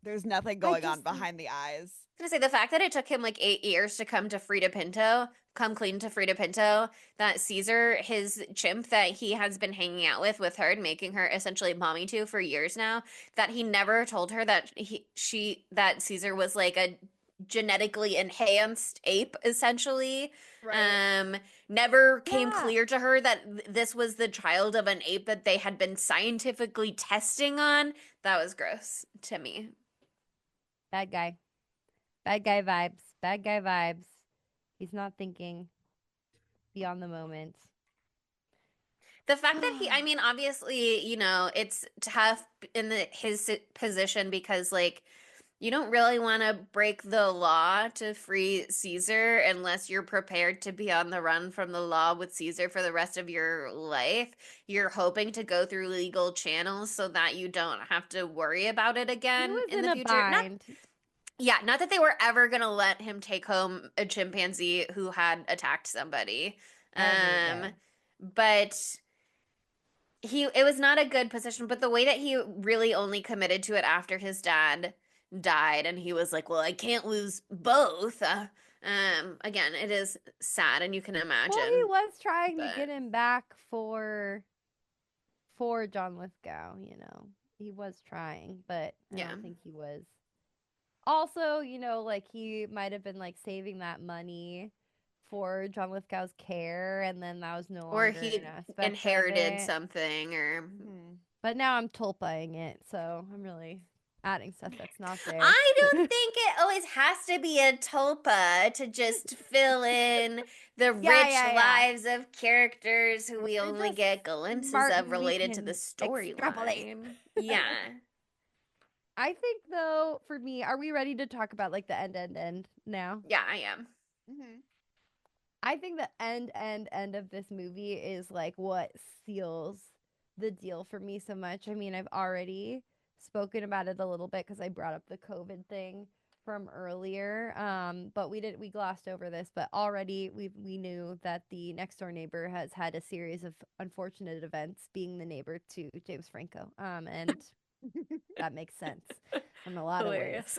there's nothing I going on just behind the eyes. Gonna say the fact that it took him like 8 years to come clean to Frida Pinto, that Caesar, his chimp that he has been hanging out with her and making her essentially mommy to for years now, that he never told her that that Caesar was like a genetically enhanced ape, essentially. Right. Um, Never came yeah, clear to her that this was the child of an ape that they had been scientifically testing on. That was gross to me. bad guy. Bad guy vibes. Bad guy vibes. He's not thinking beyond the moment. The fact that I mean, obviously, you know, it's tough in his position because, like, you don't really want to break the law to free Caesar unless you're prepared to be on the run from the law with Caesar for the rest of your life. You're hoping to go through legal channels so that you don't have to worry about it He again was in in the a future. Not, bind. yeah, not that they were ever gonna let him take home a chimpanzee who had attacked somebody. Ever again. But it was not a good position, but the way that he really only committed to it after his dad died and he was like, well, I can't lose both. Again, it is sad and you can Well, he imagine, was trying to but get him back for John Lithgow, you know. He was trying, but I yeah. don't think he was. Also, you know, like he might have been like saving that money for John Lithgow's care, and then that was no Or longer an he aspect of inherited it. something or But now I'm tulpaing it, so I'm really adding stuff that's not there. I don't think it always has to be a tulpa to just fill in the Yeah, rich yeah, yeah. lives of characters who we It's only just get glimpses smart of movie related to the can extrapolate. storyline. Yeah. I think though, for me, are we ready to talk about like the end now? Yeah, I am. Mm-hmm. I think the end of this movie is like what seals the deal for me so much. I mean, I've already spoken about it a little bit because I brought up the COVID thing. from earlier, but we glossed over this, but already we knew that the next door neighbor has had a series of unfortunate events, being the neighbor to James Franco, and that makes sense in a lot of ways.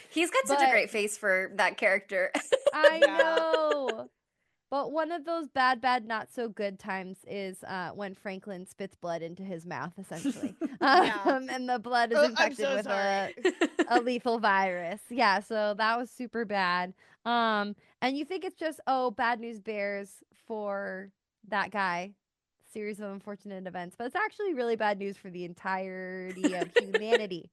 He's got such a great face for that character. I know. But one of those bad, not so good times is when Franklin spits blood into his mouth, essentially. And the blood is infected with a lethal virus. Yeah, so that was super bad. And you think it's just, bad news bears for that guy. Series of unfortunate events. But it's actually really bad news for the entirety of humanity,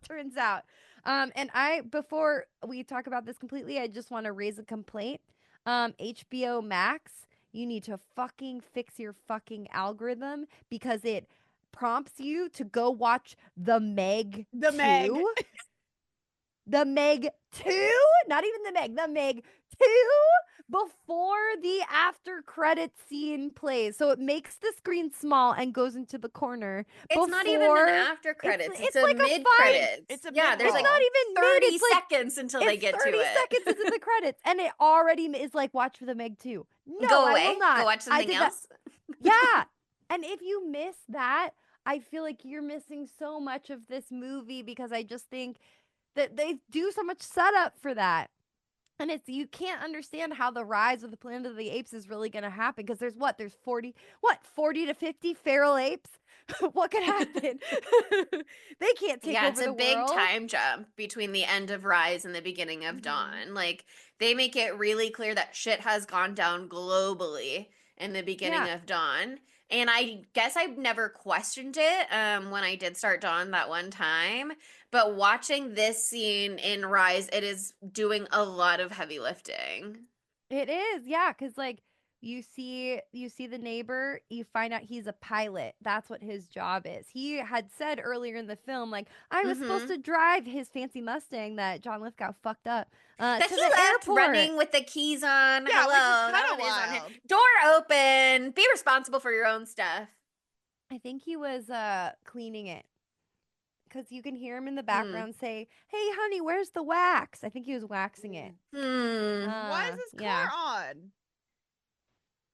turns out. And before we talk about this completely, I just want to raise a complaint. HBO Max, you need to fucking fix your fucking algorithm because it prompts you to go watch The Meg 2. The Meg 2? Not even The Meg. The Meg 2 before the after credit scene plays. So it makes the screen small and goes into the corner. It's not even an after credits. It's a like mid credits. It's a there's like not even 30 seconds until they get to it. 30 seconds into the credits, and it already is like, watch the Meg 2. No, go away. I will not. Go watch something else. Yeah. And if you miss that, I feel like you're missing so much of this movie because I just think that they do so much setup for that. And you can't understand how the rise of the Planet of the Apes is really going to happen because there's 40 to 50 feral apes. What could happen? They can't take over the world. Yeah, it's a big time jump between the end of Rise and the beginning of Dawn. Like, they make it really clear that shit has gone down globally in the beginning of Dawn. And I guess I've never questioned it when I did start Dawn that one time. But watching this scene in Rise, it is doing a lot of heavy lifting. It is, yeah, because like you see the neighbor, you find out he's a pilot. That's what his job is. He had said earlier in the film, like, I was supposed to drive his fancy Mustang that John Lithgow fucked up. That to he the left airport. running with the keys on. Yeah, hello, which is that kind of one is on him. wild. Door open. Be responsible for your own stuff. I think he was cleaning it. Because you can hear him in the background say, "Hey, honey, where's the wax?" I think he was waxing it. Why is this car on?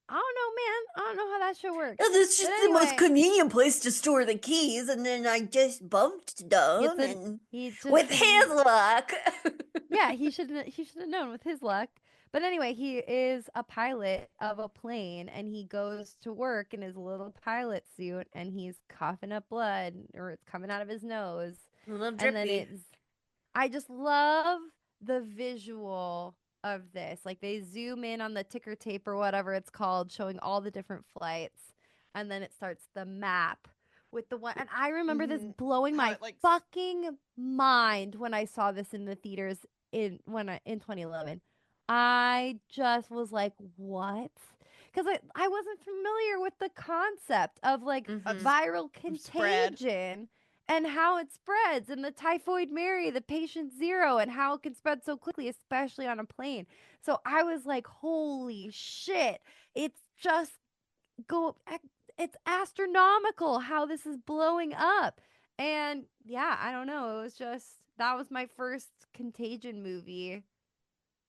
I don't know, man. I don't know how that show works. Oh, that's just the most convenient place to store the keys, and then I just bumped them, and with his luck. Yeah, he should have known with his luck. But anyway, he is a pilot of a plane, and he goes to work in his little pilot suit, and he's coughing up blood, or it's coming out of his nose. A little And drippy. then I just love the visual of this. Like, they zoom in on the ticker tape or whatever it's called, showing all the different flights, and then it starts the map with the one. And I remember this blowing my fucking mind when I saw this in the theaters in 2011. I just was like, what? Because I wasn't familiar with the concept of like viral contagion and how it spreads, and the typhoid Mary, the patient zero, and how it can spread so quickly, especially on a plane. So I was like, holy shit, it's just it's astronomical how this is blowing up. And yeah, I don't know. It was just, that was my first Contagion movie.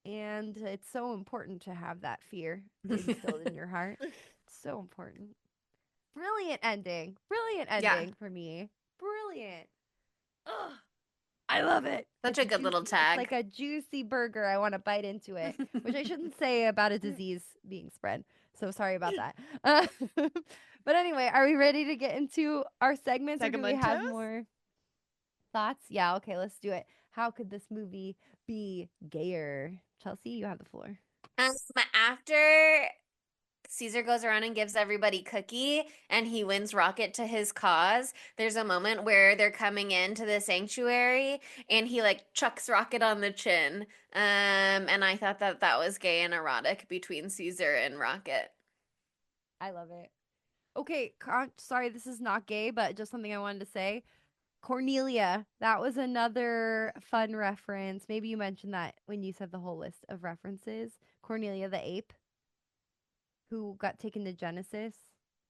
And it's so important to have that fear instilled in your heart. It's so important. Brilliant ending for me. Brilliant. Ugh, I love it. Such a good little tag. It's like a juicy burger. I want to bite into it, which I shouldn't say about a disease being spread. So sorry about that. But anyway, are we ready to get into our segments, or do we have more thoughts? Yeah, okay, let's do it. How could this movie be gayer? Chelsea, you have the floor. After Caesar goes around and gives everybody cookie and he wins Rocket to his cause, there's a moment where they're coming into the sanctuary and he like chucks Rocket on the chin. And I thought that was gay and erotic between Caesar and Rocket. I love it. Okay, sorry, this is not gay, but just something I wanted to say. Cornelia, that was another fun reference. Maybe you mentioned that when you said the whole list of references. Cornelia the ape, who got taken to Genesis.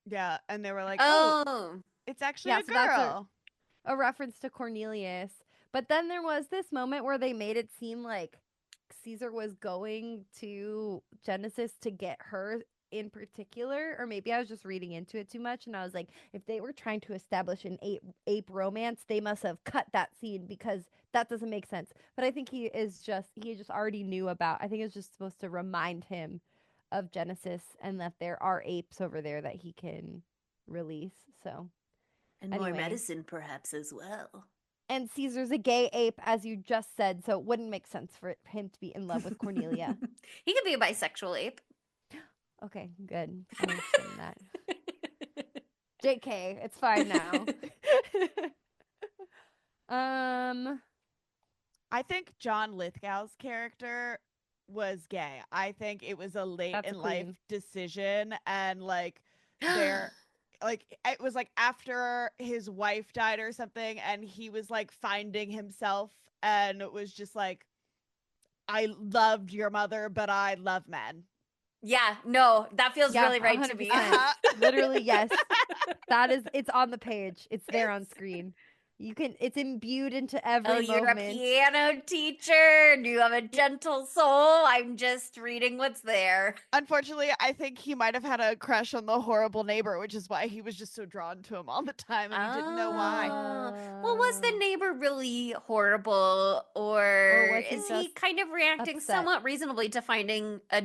Yeah, and they were like, oh it's actually a girl. That's a reference to Cornelius. But then there was this moment where they made it seem like Caesar was going to Genesis to get her in particular, or maybe I was just reading into it too much, and I was like, if they were trying to establish an ape romance, they must have cut that scene because that doesn't make sense. But I think he just already knew about. I think it was just supposed to remind him of Genesis and that there are apes over there that he can release. So And anyway. more medicine perhaps as well. And Caesar's a gay ape, as you just said, so it wouldn't make sense for him to be in love with Cornelia. He could be a bisexual ape. Okay, good. I understand that. JK, it's fine now. I think John Lithgow's character was gay. I think it was a late in life decision, and like they're like it was like after his wife died or something, and he was like finding himself, and it was just like, I loved your mother, but I love men. Yeah, no, that feels really right 100%. To me. Literally, yes. It's on the page. It's there on screen. It's imbued into every you're moment. a piano teacher. You have a gentle soul. I'm just reading what's there. Unfortunately, I think he might have had a crush on the horrible neighbor, which is why he was just so drawn to him all the time, and he didn't know why. Well, was the neighbor really horrible, or is he kind of reacting somewhat reasonably to finding a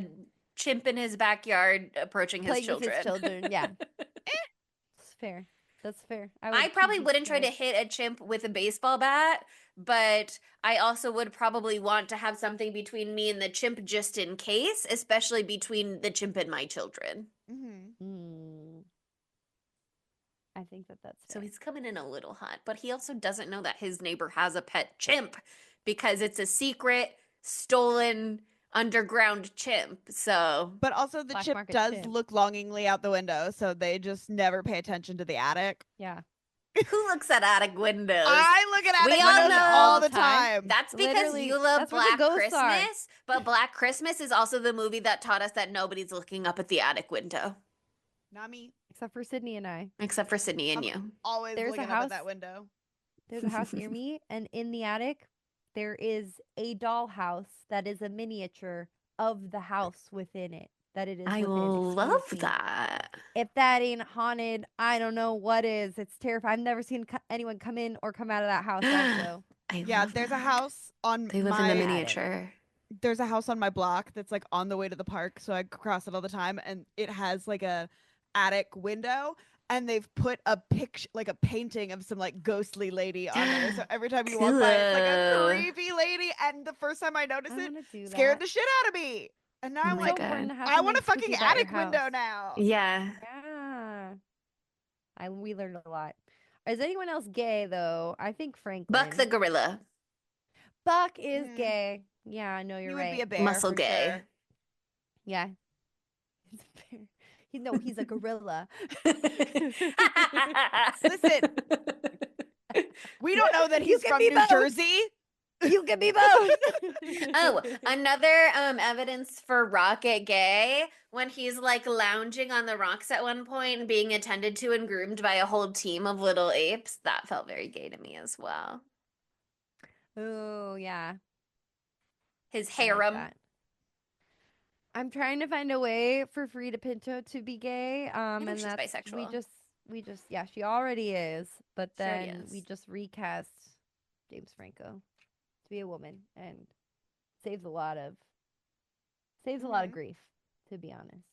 chimp in his backyard approaching his children? Yeah. It's fair. That's fair. I probably wouldn't try to hit a chimp with a baseball bat, but I also would probably want to have something between me and the chimp just in case, especially between the chimp and my children. I think that's fair. So he's coming in a little hot, but he also doesn't know that his neighbor has a pet chimp because it's a secret, stolen, underground chimp. So, but also the chimp does look longingly out the window, so they just never pay attention to the attic. Yeah. Who looks at attic windows? I look at attic windows all the time. That's because you love Black Christmas, but Black Christmas is also the movie that taught us that nobody's looking up at the attic window. Not me. Except for Sydney and I. Except for Sydney and you. Always looking up at that window. There's a house near me, and in the attic, there is a dollhouse that is a miniature of the house within it. That it is. I love that. If that ain't haunted, I don't know what is. It's terrifying. I've never seen anyone come in or come out of that house. Also, there's a house on. They live in the miniature. There's a house on my block that's like on the way to the park, so I cross it all the time, and it has like a attic window. And they've put a picture, like a painting of some like ghostly lady on there. So every time you walk by, it's like a creepy lady. And the first time I noticed it, scared the shit out of me. And now I'm like, I want a fucking attic window now. Yeah. We learned a lot. Is anyone else gay though? I think Franklin. Buck the gorilla. Buck is gay. Yeah, I know you're right. Would be a bear, muscle gay. Sure. Yeah. He's a bear. He's a gorilla. Listen, we don't know that he's from New Jersey. You can be both. Oh, another evidence for Rocket gay, when he's like lounging on the rocks at one point and being attended to and groomed by a whole team of little apes. That felt very gay to me as well. Oh, yeah. His harem. Like I'm trying to find a way for Frida Pinto to be gay. And she's bisexual. We just she already is, but then we just recast James Franco to be a woman, and saves a lot of grief, to be honest.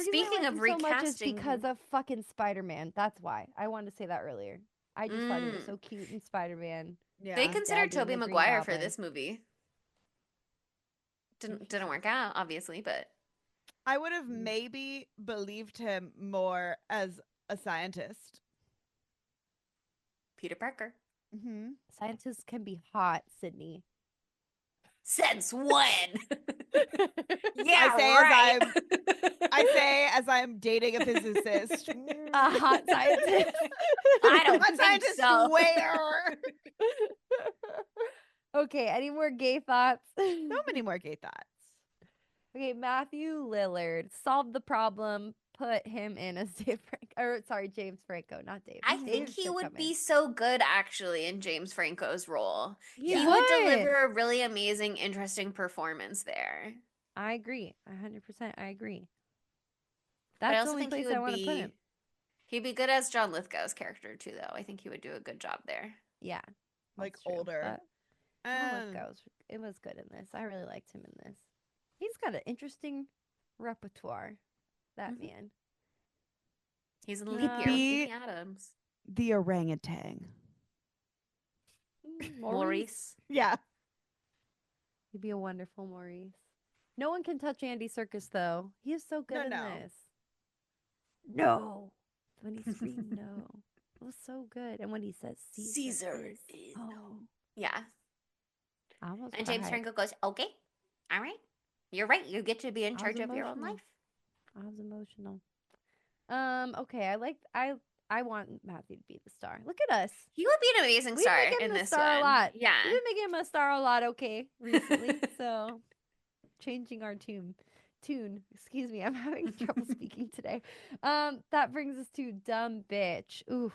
Speaking of recasting, so much is because of fucking Spider-Man. That's why I wanted to say that earlier. I just thought he was so cute in Spider-Man. Yeah. They considered Tobey Maguire for this movie. Didn't work out, obviously, but I would have maybe believed him more as a scientist. Peter Parker. Mm-hmm. Scientists can be hot, Sydney. Since when? I say as I'm dating a physicist. A hot scientist. I don't think so. Where? Okay, any more gay thoughts? So many more gay thoughts. Okay, Matthew Lillard solved the problem, put him in as Dave Franco, or sorry, James Franco, not Dave. I think Dave's he gonna would come be in. so good actually in James Franco's role. He would would. deliver a really amazing, interesting performance there. I agree. 100%. I agree. But I That's the also only think he place I would want to put him. be he'd be good as John Lithgow's character too, though. I think he would do a good job there. Yeah. Like that's true, older. But John Lithgow it was good in this. I really liked him in this. He's got an interesting repertoire, that Mhm. man. He's in the leap year with Amy Adams. The orangutan. Maurice. Yeah. He'd be a wonderful Maurice. No one can touch Andy Serkis, though. He is so good in this. No. When he screamed no. It was so good. And when he says Caesar is home. Yeah. I almost And James cried. Franco goes, okay, all right. You're right. You get to be in I was charge of your own emotional. life. I was emotional. Okay, I want Matthew to be the star. Look at us. He would be an amazing We've star been making in him a this star one. a lot. Yeah. We've been making him a star a lot, okay, recently. So changing our tune. Excuse me, I'm having trouble speaking today. That brings us to dumb bitch. Oof.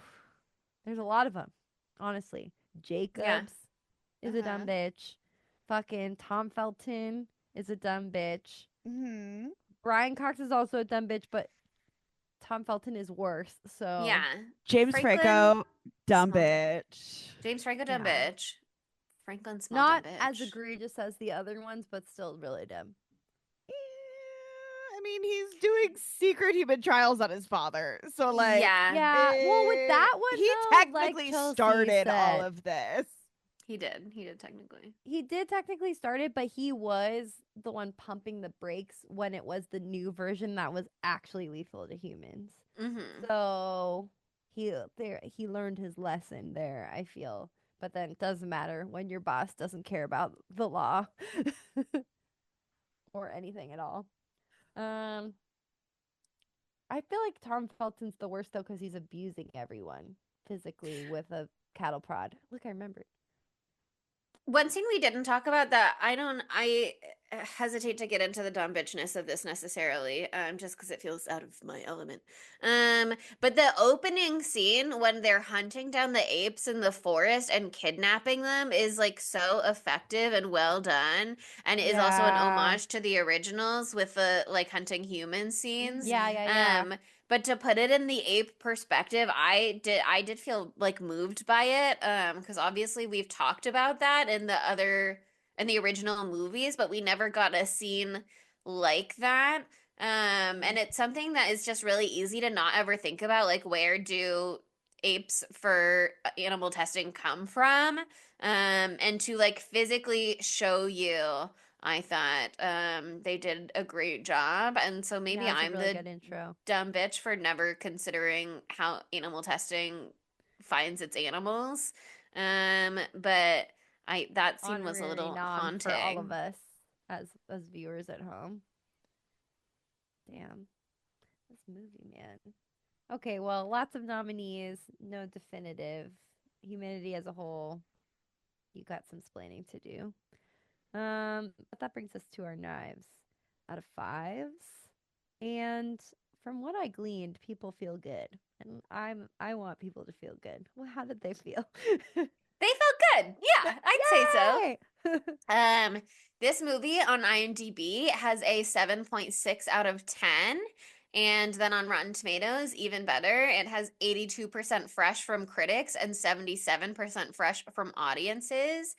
There's a lot of them, honestly. Jacobs is a dumb bitch. Fucking Tom Felton is a dumb bitch. Mm-hmm. Brian Cox is also a dumb bitch, but Tom Felton is worse. So Yeah. James Franco, dumb small bitch. James Franco, dumb Yeah. bitch. Franklin, small not dumb bitch. as egregious as the other ones, but still really dumb. I mean, he's doing secret human trials on his father. So, like, Yeah. Well, with that one, he though, technically like Chelsea started all said, of this. He did technically. he did technically start it, but he was the one pumping the brakes when it was the new version that was actually lethal to humans. Mm-hmm. So he learned his lesson there, I feel. But then it doesn't matter when your boss doesn't care about the law or anything at all. I feel like Tom Felton's the worst though because he's abusing everyone physically with a cattle prod. Look, I remembered. One scene we didn't talk about that I hesitate to get into the dumb bitchness of this necessarily, just because it feels out of my element. But the opening scene when they're hunting down the apes in the forest and kidnapping them is like so effective and well done, and is also an homage to the originals with the like hunting human scenes. Yeah. But to put it in the ape perspective, I did feel like moved by it, because obviously we've talked about that in the original movies, but we never got a scene like that. And it's something that is just really easy to not ever think about, like where do apes for animal testing come from? And to like physically show you, I thought they did a great job, and so maybe I'm really the good intro. dumb bitch for never considering how animal testing finds its animals. But that scene was a little haunting for all of us as viewers at home. Damn, this movie, man. Okay, well, lots of nominees, no definitive. Humanity as a whole, you got some splaining to do. But that brings us to our knives out of 5s. And from what I gleaned, people feel good. And I want people to feel good. Well, how did they feel? They felt good. Yeah, I'd say so. This movie on IMDb has a 7.6 out of 10. And then on Rotten Tomatoes, even better, it has 82% fresh from critics and 77% fresh from audiences.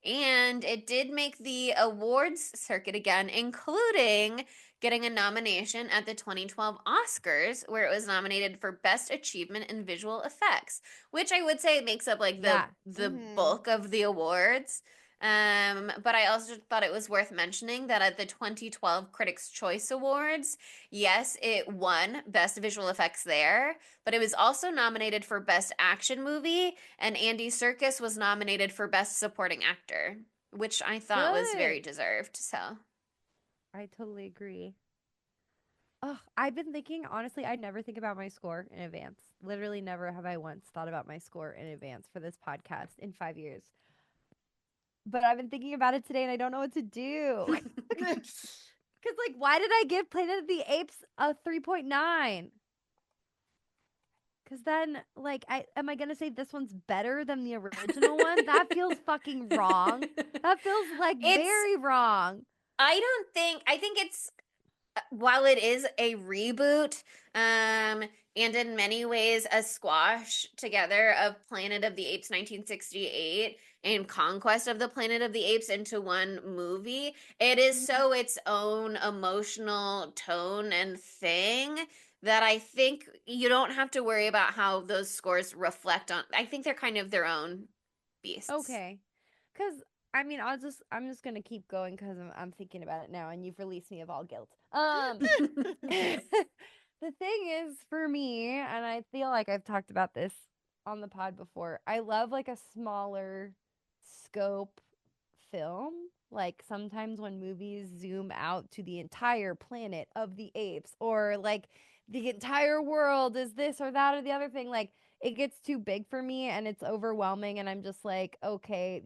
And it did make the awards circuit again, including getting a nomination at the 2012 Oscars, where it was nominated for Best Achievement in Visual Effects, which I would say makes up like the bulk of the awards. But I also thought it was worth mentioning that at the 2012 Critics' Choice Awards, yes, it won Best Visual Effects there, but it was also nominated for Best Action Movie, and Andy Serkis was nominated for Best Supporting Actor, which I thought was very deserved. So I totally agree. Oh, I've been thinking, honestly, I never think about my score in advance. Literally never have I once thought about my score in advance for this podcast in 5 years. But I've been thinking about it today and I don't know what to do. Because, like, why did I give Planet of the Apes a 3.9? Because then, like, am I gonna say this one's better than the original one? That feels fucking wrong. That feels like very wrong. I think it's while it is a reboot, and in many ways a squash together of Planet of the Apes 1968 and Conquest of the Planet of the Apes into one movie, it is so its own emotional tone and thing that I think you don't have to worry about how those scores reflect on. I think they're kind of their own beasts. Okay. Because, I mean, I'm just gonna keep going because I'm thinking about it now, and you've released me of all guilt. The thing is, for me, and I feel like I've talked about this on the pod before, I love like a smaller scope film. Like sometimes when movies zoom out to the entire planet of the apes, or like the entire world is this or that or the other thing, like it gets too big for me and it's overwhelming, and I'm just like, okay,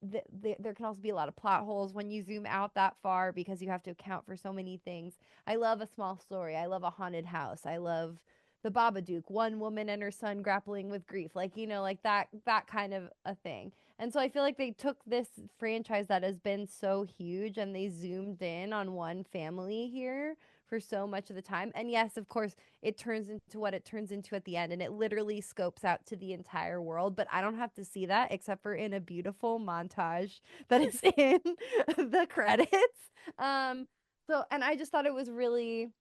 there can also be a lot of plot holes when you zoom out that far because you have to account for so many things. I love a small story. I love a haunted house. I love the Babadook, one woman and her son grappling with grief, like, you know, like that kind of a thing. And so I feel like they took this franchise that has been so huge and they zoomed in on one family here for so much of the time. And yes, of course, it turns into what it turns into at the end, and it literally scopes out to the entire world, but I don't have to see that except for in a beautiful montage that is in the credits. And I just thought it was really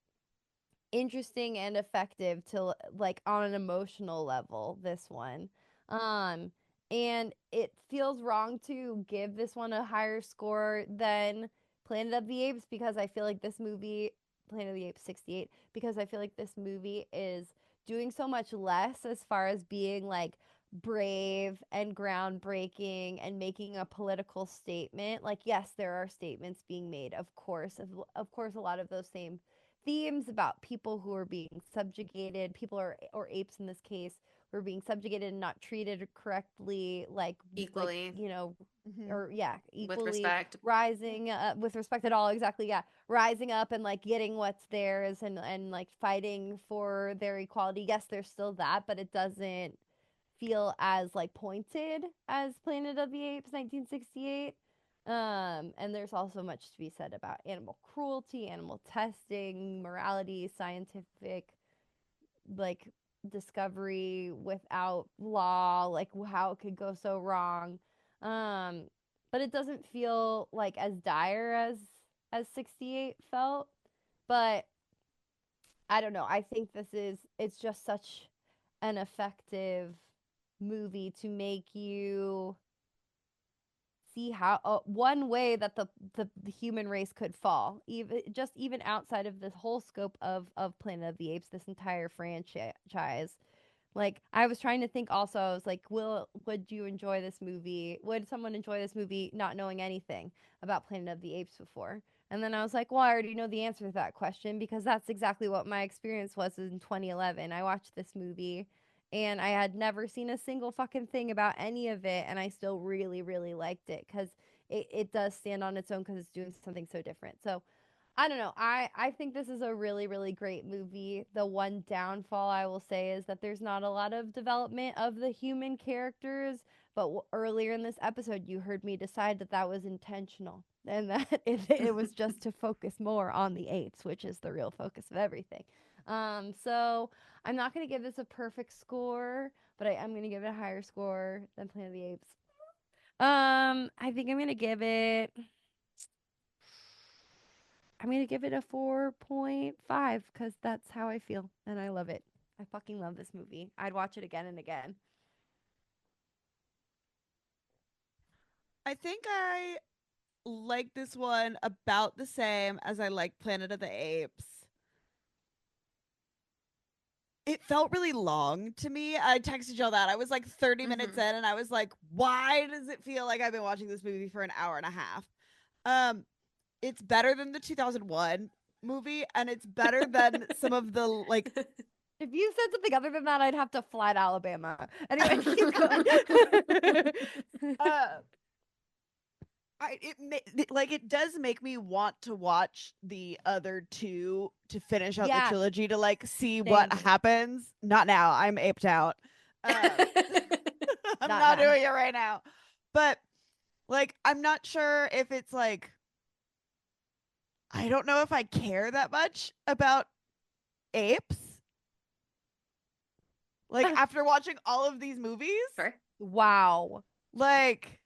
interesting and effective to, like, on an emotional level, this one. um and it feels wrong to give this one a higher score than Planet of the Apes, because I feel like this movie, Planet of the Apes 68, because I feel like this movie is doing so much less as far as being like brave and groundbreaking and making a political statement. Like, yes, there are statements being made, of course, a lot of those same themes about people who are being subjugated, people or apes in this case, who are being subjugated and not treated correctly, like Equally. you know, Mhm. or yeah, equally With respect. rising with respect at all, exactly, yeah, rising up and like getting what's theirs, and like fighting for their equality. Yes, there's still that, but it doesn't feel as like pointed as Planet of the Apes 1968. And there's also much to be said about animal cruelty, animal testing, morality, scientific like discovery without law, like how it could go so wrong. Um, but it doesn't feel like as dire as 68 felt. But I don't know. I think it's just such an effective movie to make you see how one way that the human race could fall, even outside of this whole scope of Planet of the Apes, this entire franchise. Like, I was trying to think also, I was like, would you enjoy this movie? Would someone enjoy this movie not knowing anything about Planet of the Apes before? And then I was like, well, I already know the answer to that question, because that's exactly what my experience was in 2011. I watched this movie and I had never seen a single fucking thing about any of it, and I still really, really liked it because it does stand on its own because it's doing something so different. So I don't know. I think this is a really, really great movie. The one downfall I will say is that there's not a lot of development of the human characters. But earlier in this episode, you heard me decide that that was intentional, and that it was just to focus more on the apes, which is the real focus of everything. So I'm not gonna give this a perfect score, but I'm gonna give it a higher score than Planet of the Apes. I think I'm gonna give it a 4.5 because that's how I feel and I love it. I fucking love this movie. I'd watch it again and again. I think I like this one about the same as I like Planet of the Apes. It felt really long to me. I texted y'all that. I was like 30 minutes in and I was like, why does it feel like I've been watching this movie for an hour and a half? It's better than the 2001 movie, and it's better than some of the like If you said something other than that, I'd have to fly to Alabama. Anyway, keep going. it does make me want to watch the other two to finish out the Yeah, trilogy to like see what same. happens. Not now. I'm aped out. I'm not now. doing it right now. But like I'm not sure if it's like I don't know if I care that much about apes. Like after watching all of these movies, Sure. Wow. like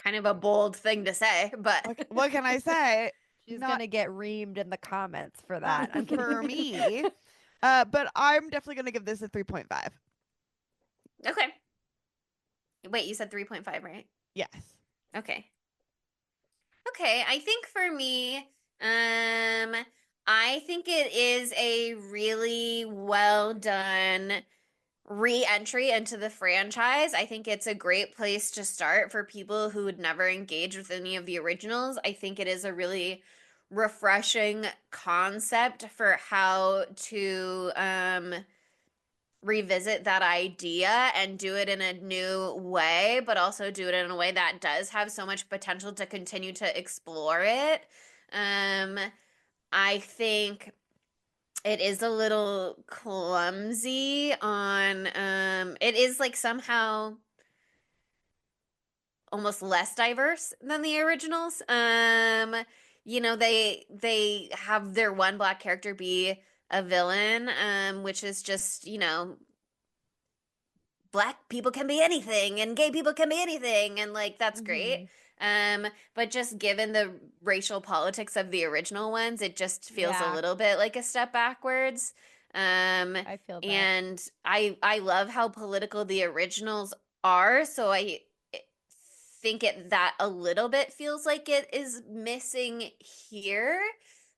Kind of a bold thing to say, but what can I say? She's Not gonna get reamed in the comments for not that. I'm kidding. for me. But I'm definitely gonna give this a 3.5. okay. Wait, you said 3.5, right? Yes. Okay. Okay, I think for me, I think it is a really well done re-entry into the franchise. I think it's a great place to start for people who would never engage with any of the originals. I think it is a really refreshing concept for how to revisit that idea and do it in a new way, but also do it in a way that does have so much potential to continue to explore it. I think it is a little clumsy on it is like somehow almost less diverse than the originals. They have their one black character be a villain, which is just, black people can be anything and gay people can be anything, and like that's great. But just given the racial politics of the original ones, it just feels a little bit like a step backwards. I feel that. And I love how political the originals are, so I think it that a little bit feels like it is missing here.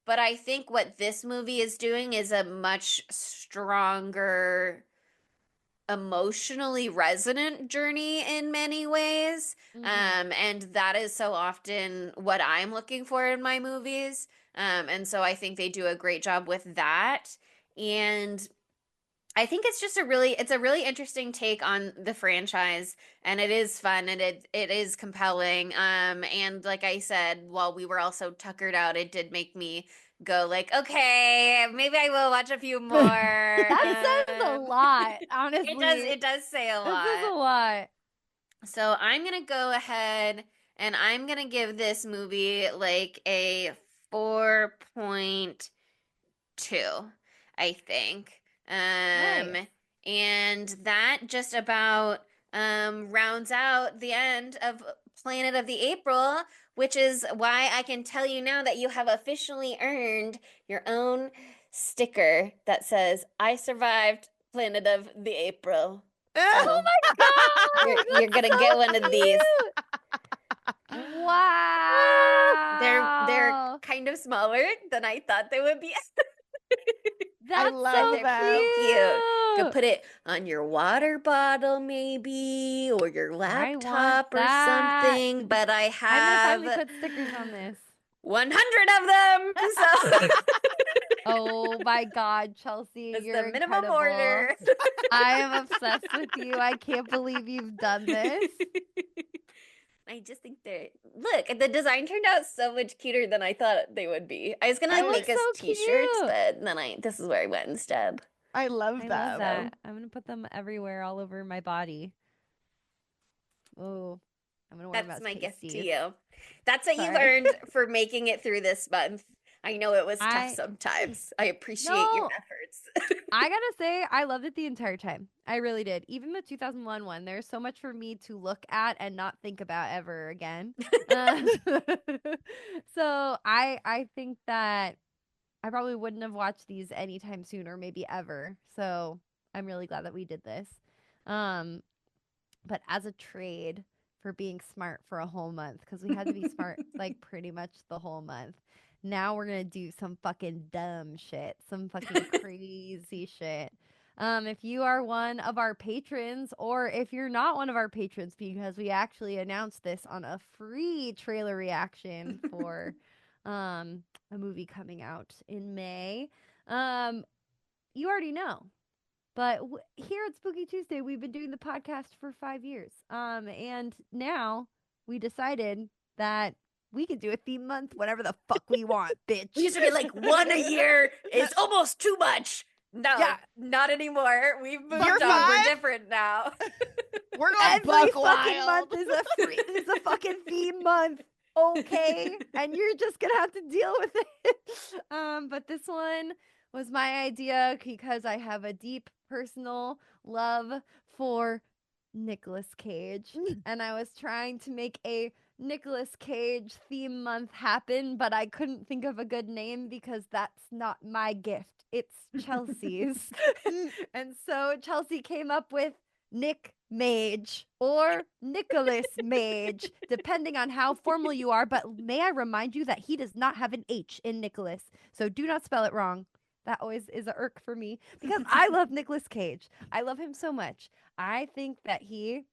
But I think what this movie is doing is a much stronger emotionally resonant journey in many ways. And that is so often what I'm looking for in my movies. And so I think they do a great job with that. And I think it's just it's a really interesting take on the franchise, and it is fun, and it is compelling. And like I said, while we were also tuckered out, it did make me go like, okay, maybe I will watch a few more. That says a lot, honestly. It does say a lot. That says a lot. So I'm gonna go ahead and I'm gonna give this movie like a 4.2, I think. Nice. And that just about rounds out the end of Planet of the April, which is why I can tell you now that you have officially earned your own sticker that says, I survived Planet of the April. Oh my god! You're gonna get one of these. Wow. They're kind of smaller than I thought they would be. That's love so them. Cute. You cute. could put it on your water bottle maybe, or your laptop or something. But I I'm have gonna finally put stickers on this. 100 of them. So Oh my god, Chelsea, it's you're the minimum incredible. order. I am obsessed with you. I can't believe you've done this. I just think look, the design turned out so much cuter than I thought they would be. I was gonna They like look make us so t-shirts, cute. but then this is where I went instead. I love I them. love that. I'm gonna put them everywhere, all over my body. Oh, I'm gonna wear them That's as my gift to pasties. you. That's what you've Sorry. earned for making it through this month. I know it was tough I- sometimes. I appreciate your No. efforts. I gotta say, I loved it the entire time. I really did. Even the 2001 one, there's so much for me to look at and not think about ever again. So I think that I probably wouldn't have watched these anytime soon, or maybe ever. So I'm really glad that we did this. But as a trade for being smart for a whole month, because we had to be smart like pretty much the whole month. Now we're gonna do some fucking dumb shit, some fucking crazy shit. If you are one of our patrons, or if you're not one of our patrons, because we actually announced this on a free trailer reaction for a movie coming out in May. You already know. But here at Spooky Tuesday, we've been doing the podcast for 5 years. And now we decided that we can do a theme month whenever the fuck we want, bitch. We used to be like, one a year is almost too much. No, Yeah. not anymore. We've moved Year on. five? We're different now. We're going Every buck fucking wild. month is a fucking theme month. Okay, and you're just gonna have to deal with it. But this one was my idea because I have a deep personal love for Nicolas Cage, and I was trying to make a Nicolas Cage theme month happen, but I couldn't think of a good name because that's not my gift. It's Chelsea's. And so Chelsea came up with Nick Mage or Nicholas Mage, depending on how formal you are. But may I remind you that he does not have an H in Nicholas, so do not spell it wrong. That always is a irk for me because I love Nicolas Cage. I love him so much. I think that he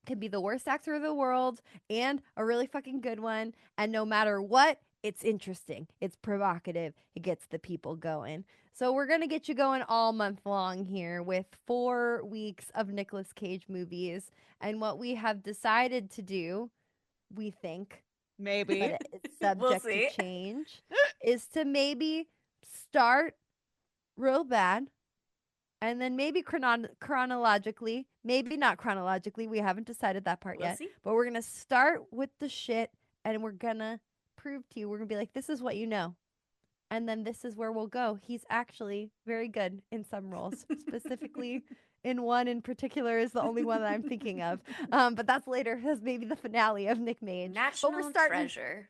can be the worst actor in the world and a really fucking good one. And no matter what, it's interesting. It's provocative. It gets the people going. So we're going to get you going all month long here with 4 weeks of Nicolas Cage movies. And what we have decided to do, we think, Maybe. but it's subject to change, is to maybe start real bad. And then maybe chronologically, maybe not chronologically. We haven't decided that part yet. But we're going to start with the shit and we're going to prove to you. We're going to be like, this is what you know. And then this is where we'll go. He's actually very good in some roles. Specifically in one in particular is the only one that I'm thinking of. But that's later. That's maybe the finale of Nick Mage. National Treasure.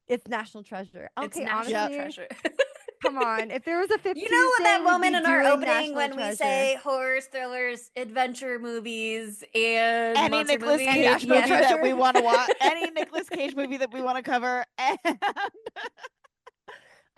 It's National Treasure. Okay, it's National honestly, Treasure. Come on. If there was a 15th You know what that moment in our opening National when Treasure. we say horrors, thrillers, adventure movies, and Any monster Nicolas movies? Cage movie that we want to watch. Any Nicolas Cage movie that we want to cover. And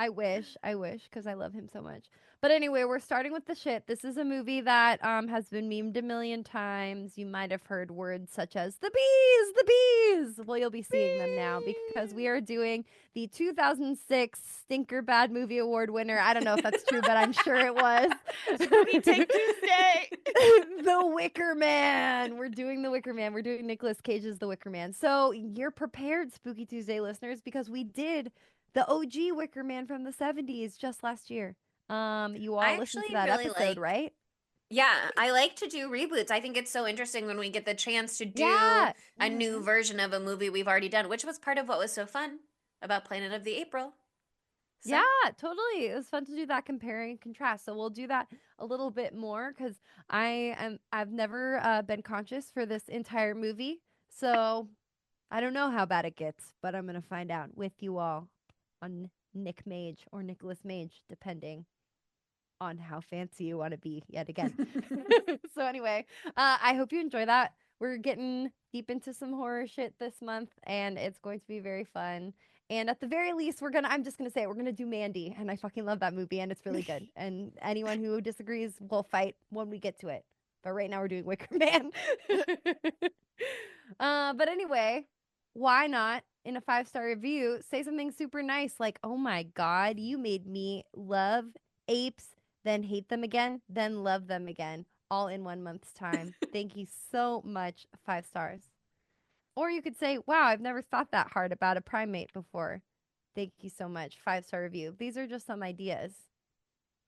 I wish, because I love him so much. But anyway, we're starting with the shit. This is a movie that has been memed a million times. You might have heard words such as the bees, the bees. Well, you'll be seeing them now because we are doing the 2006 Stinker Bad Movie Award winner. I don't know if that's true, but I'm sure it was. Spooky Take Tuesday. The Wicker Man. We're doing The Wicker Man. We're doing Nicolas Cage's The Wicker Man. So you're prepared, Spooky Tuesday listeners, because we did the OG Wicker Man from the 70s just last year. You all listened to that episode, right? Yeah, I like to do reboots. I think it's so interesting when we get the chance to do a new version of a movie we've already done, which was part of what was so fun about Planet of the April. So. Yeah, totally. It was fun to do that compare and contrast. So we'll do that a little bit more because I've never been conscious for this entire movie. So I don't know how bad it gets, but I'm gonna find out with you all on Nick Mage or Nicholas Mage, depending on how fancy you want to be yet again. So anyway, I hope you enjoy that. We're getting deep into some horror shit this month and it's going to be very fun. And at the very least, I'm just going to say it, we're going to do Mandy. And I fucking love that movie and it's really good. And anyone who disagrees will fight when we get to it. But right now we're doing Wicker Man. But anyway, why not in a 5-star review say something super nice like, oh my God, you made me love apes, then hate them again, then love them again, all in 1 month's time. Thank you so much, 5 stars. Or you could say, wow, I've never thought that hard about a primate before. Thank you so much, 5-star review. These are just some ideas.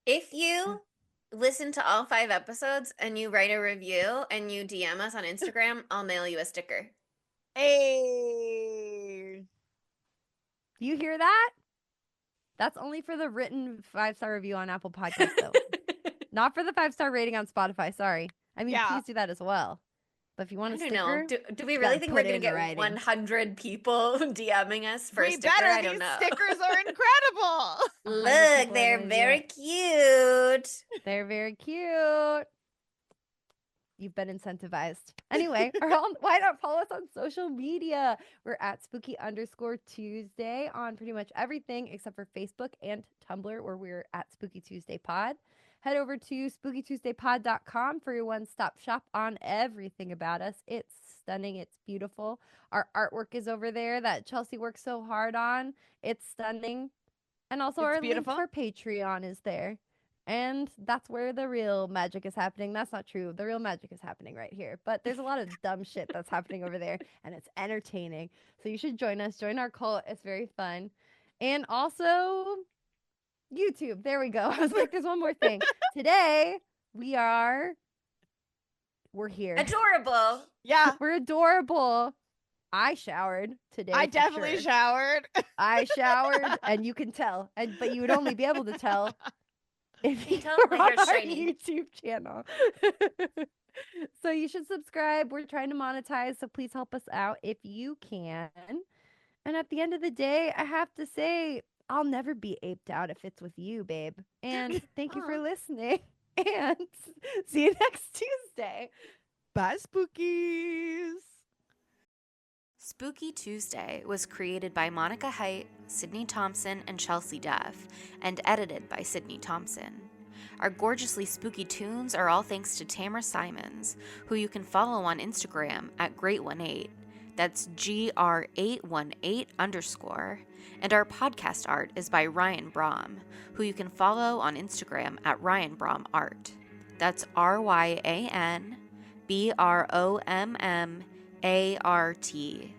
If you listen to all 5 episodes and you write a review and you DM us on Instagram, I'll mail you a sticker. Hey. You hear that? That's only for the written 5-star review on Apple Podcasts, though. Not for the 5-star rating on Spotify. Sorry. I mean, please do that as well. But if you want a sticker, do we really think we're going to get 100 people DMing us for a sticker? I don't know. Stickers are incredible. Look, they're very cute. They're very cute. You've been incentivized. Anyway, why not follow us on social media? We're at spooky_Tuesday on pretty much everything except for Facebook and Tumblr, where we're at Spooky Tuesday Pod. Head over to spookytuesdaypod.com for your one-stop shop on everything about us. It's stunning. It's beautiful. Our artwork is over there that Chelsea works so hard on. It's stunning. And also our link for Patreon is there. And that's where the real magic is happening. That's not true. The real magic is happening right here. But there's a lot of dumb shit that's happening over there, and it's entertaining. So you should join us. Join our cult. It's very fun. And also, YouTube. There we go. I was like, there's one more thing. Today, we're here. Adorable. Yeah. We're adorable. I showered today. I definitely showered. I showered, and you can tell. But you would only be able to tell if you tell were my on hair's our shiny. YouTube channel. So you should subscribe. We're trying to monetize, so please help us out if you can. And at the end of the day, I have to say, I'll never be aped out if it's with you, babe. And thank you for listening. And see you next Tuesday. Bye, Spookies. Spooky Tuesday was created by Monica Height, Sydney Thompson, and Chelsea Duff, and edited by Sydney Thompson. Our gorgeously spooky tunes are all thanks to Tamara Simons, who you can follow on Instagram at Great18. That's GR818_. And our podcast art is by Ryan Brom, who you can follow on Instagram at Ryan Brom Art. That's RyanBrommArt.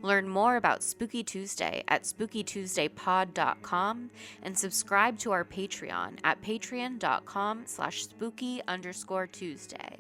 Learn more about Spooky Tuesday at spookytuesdaypod.com and subscribe to our Patreon at patreon.com/spooky_Tuesday.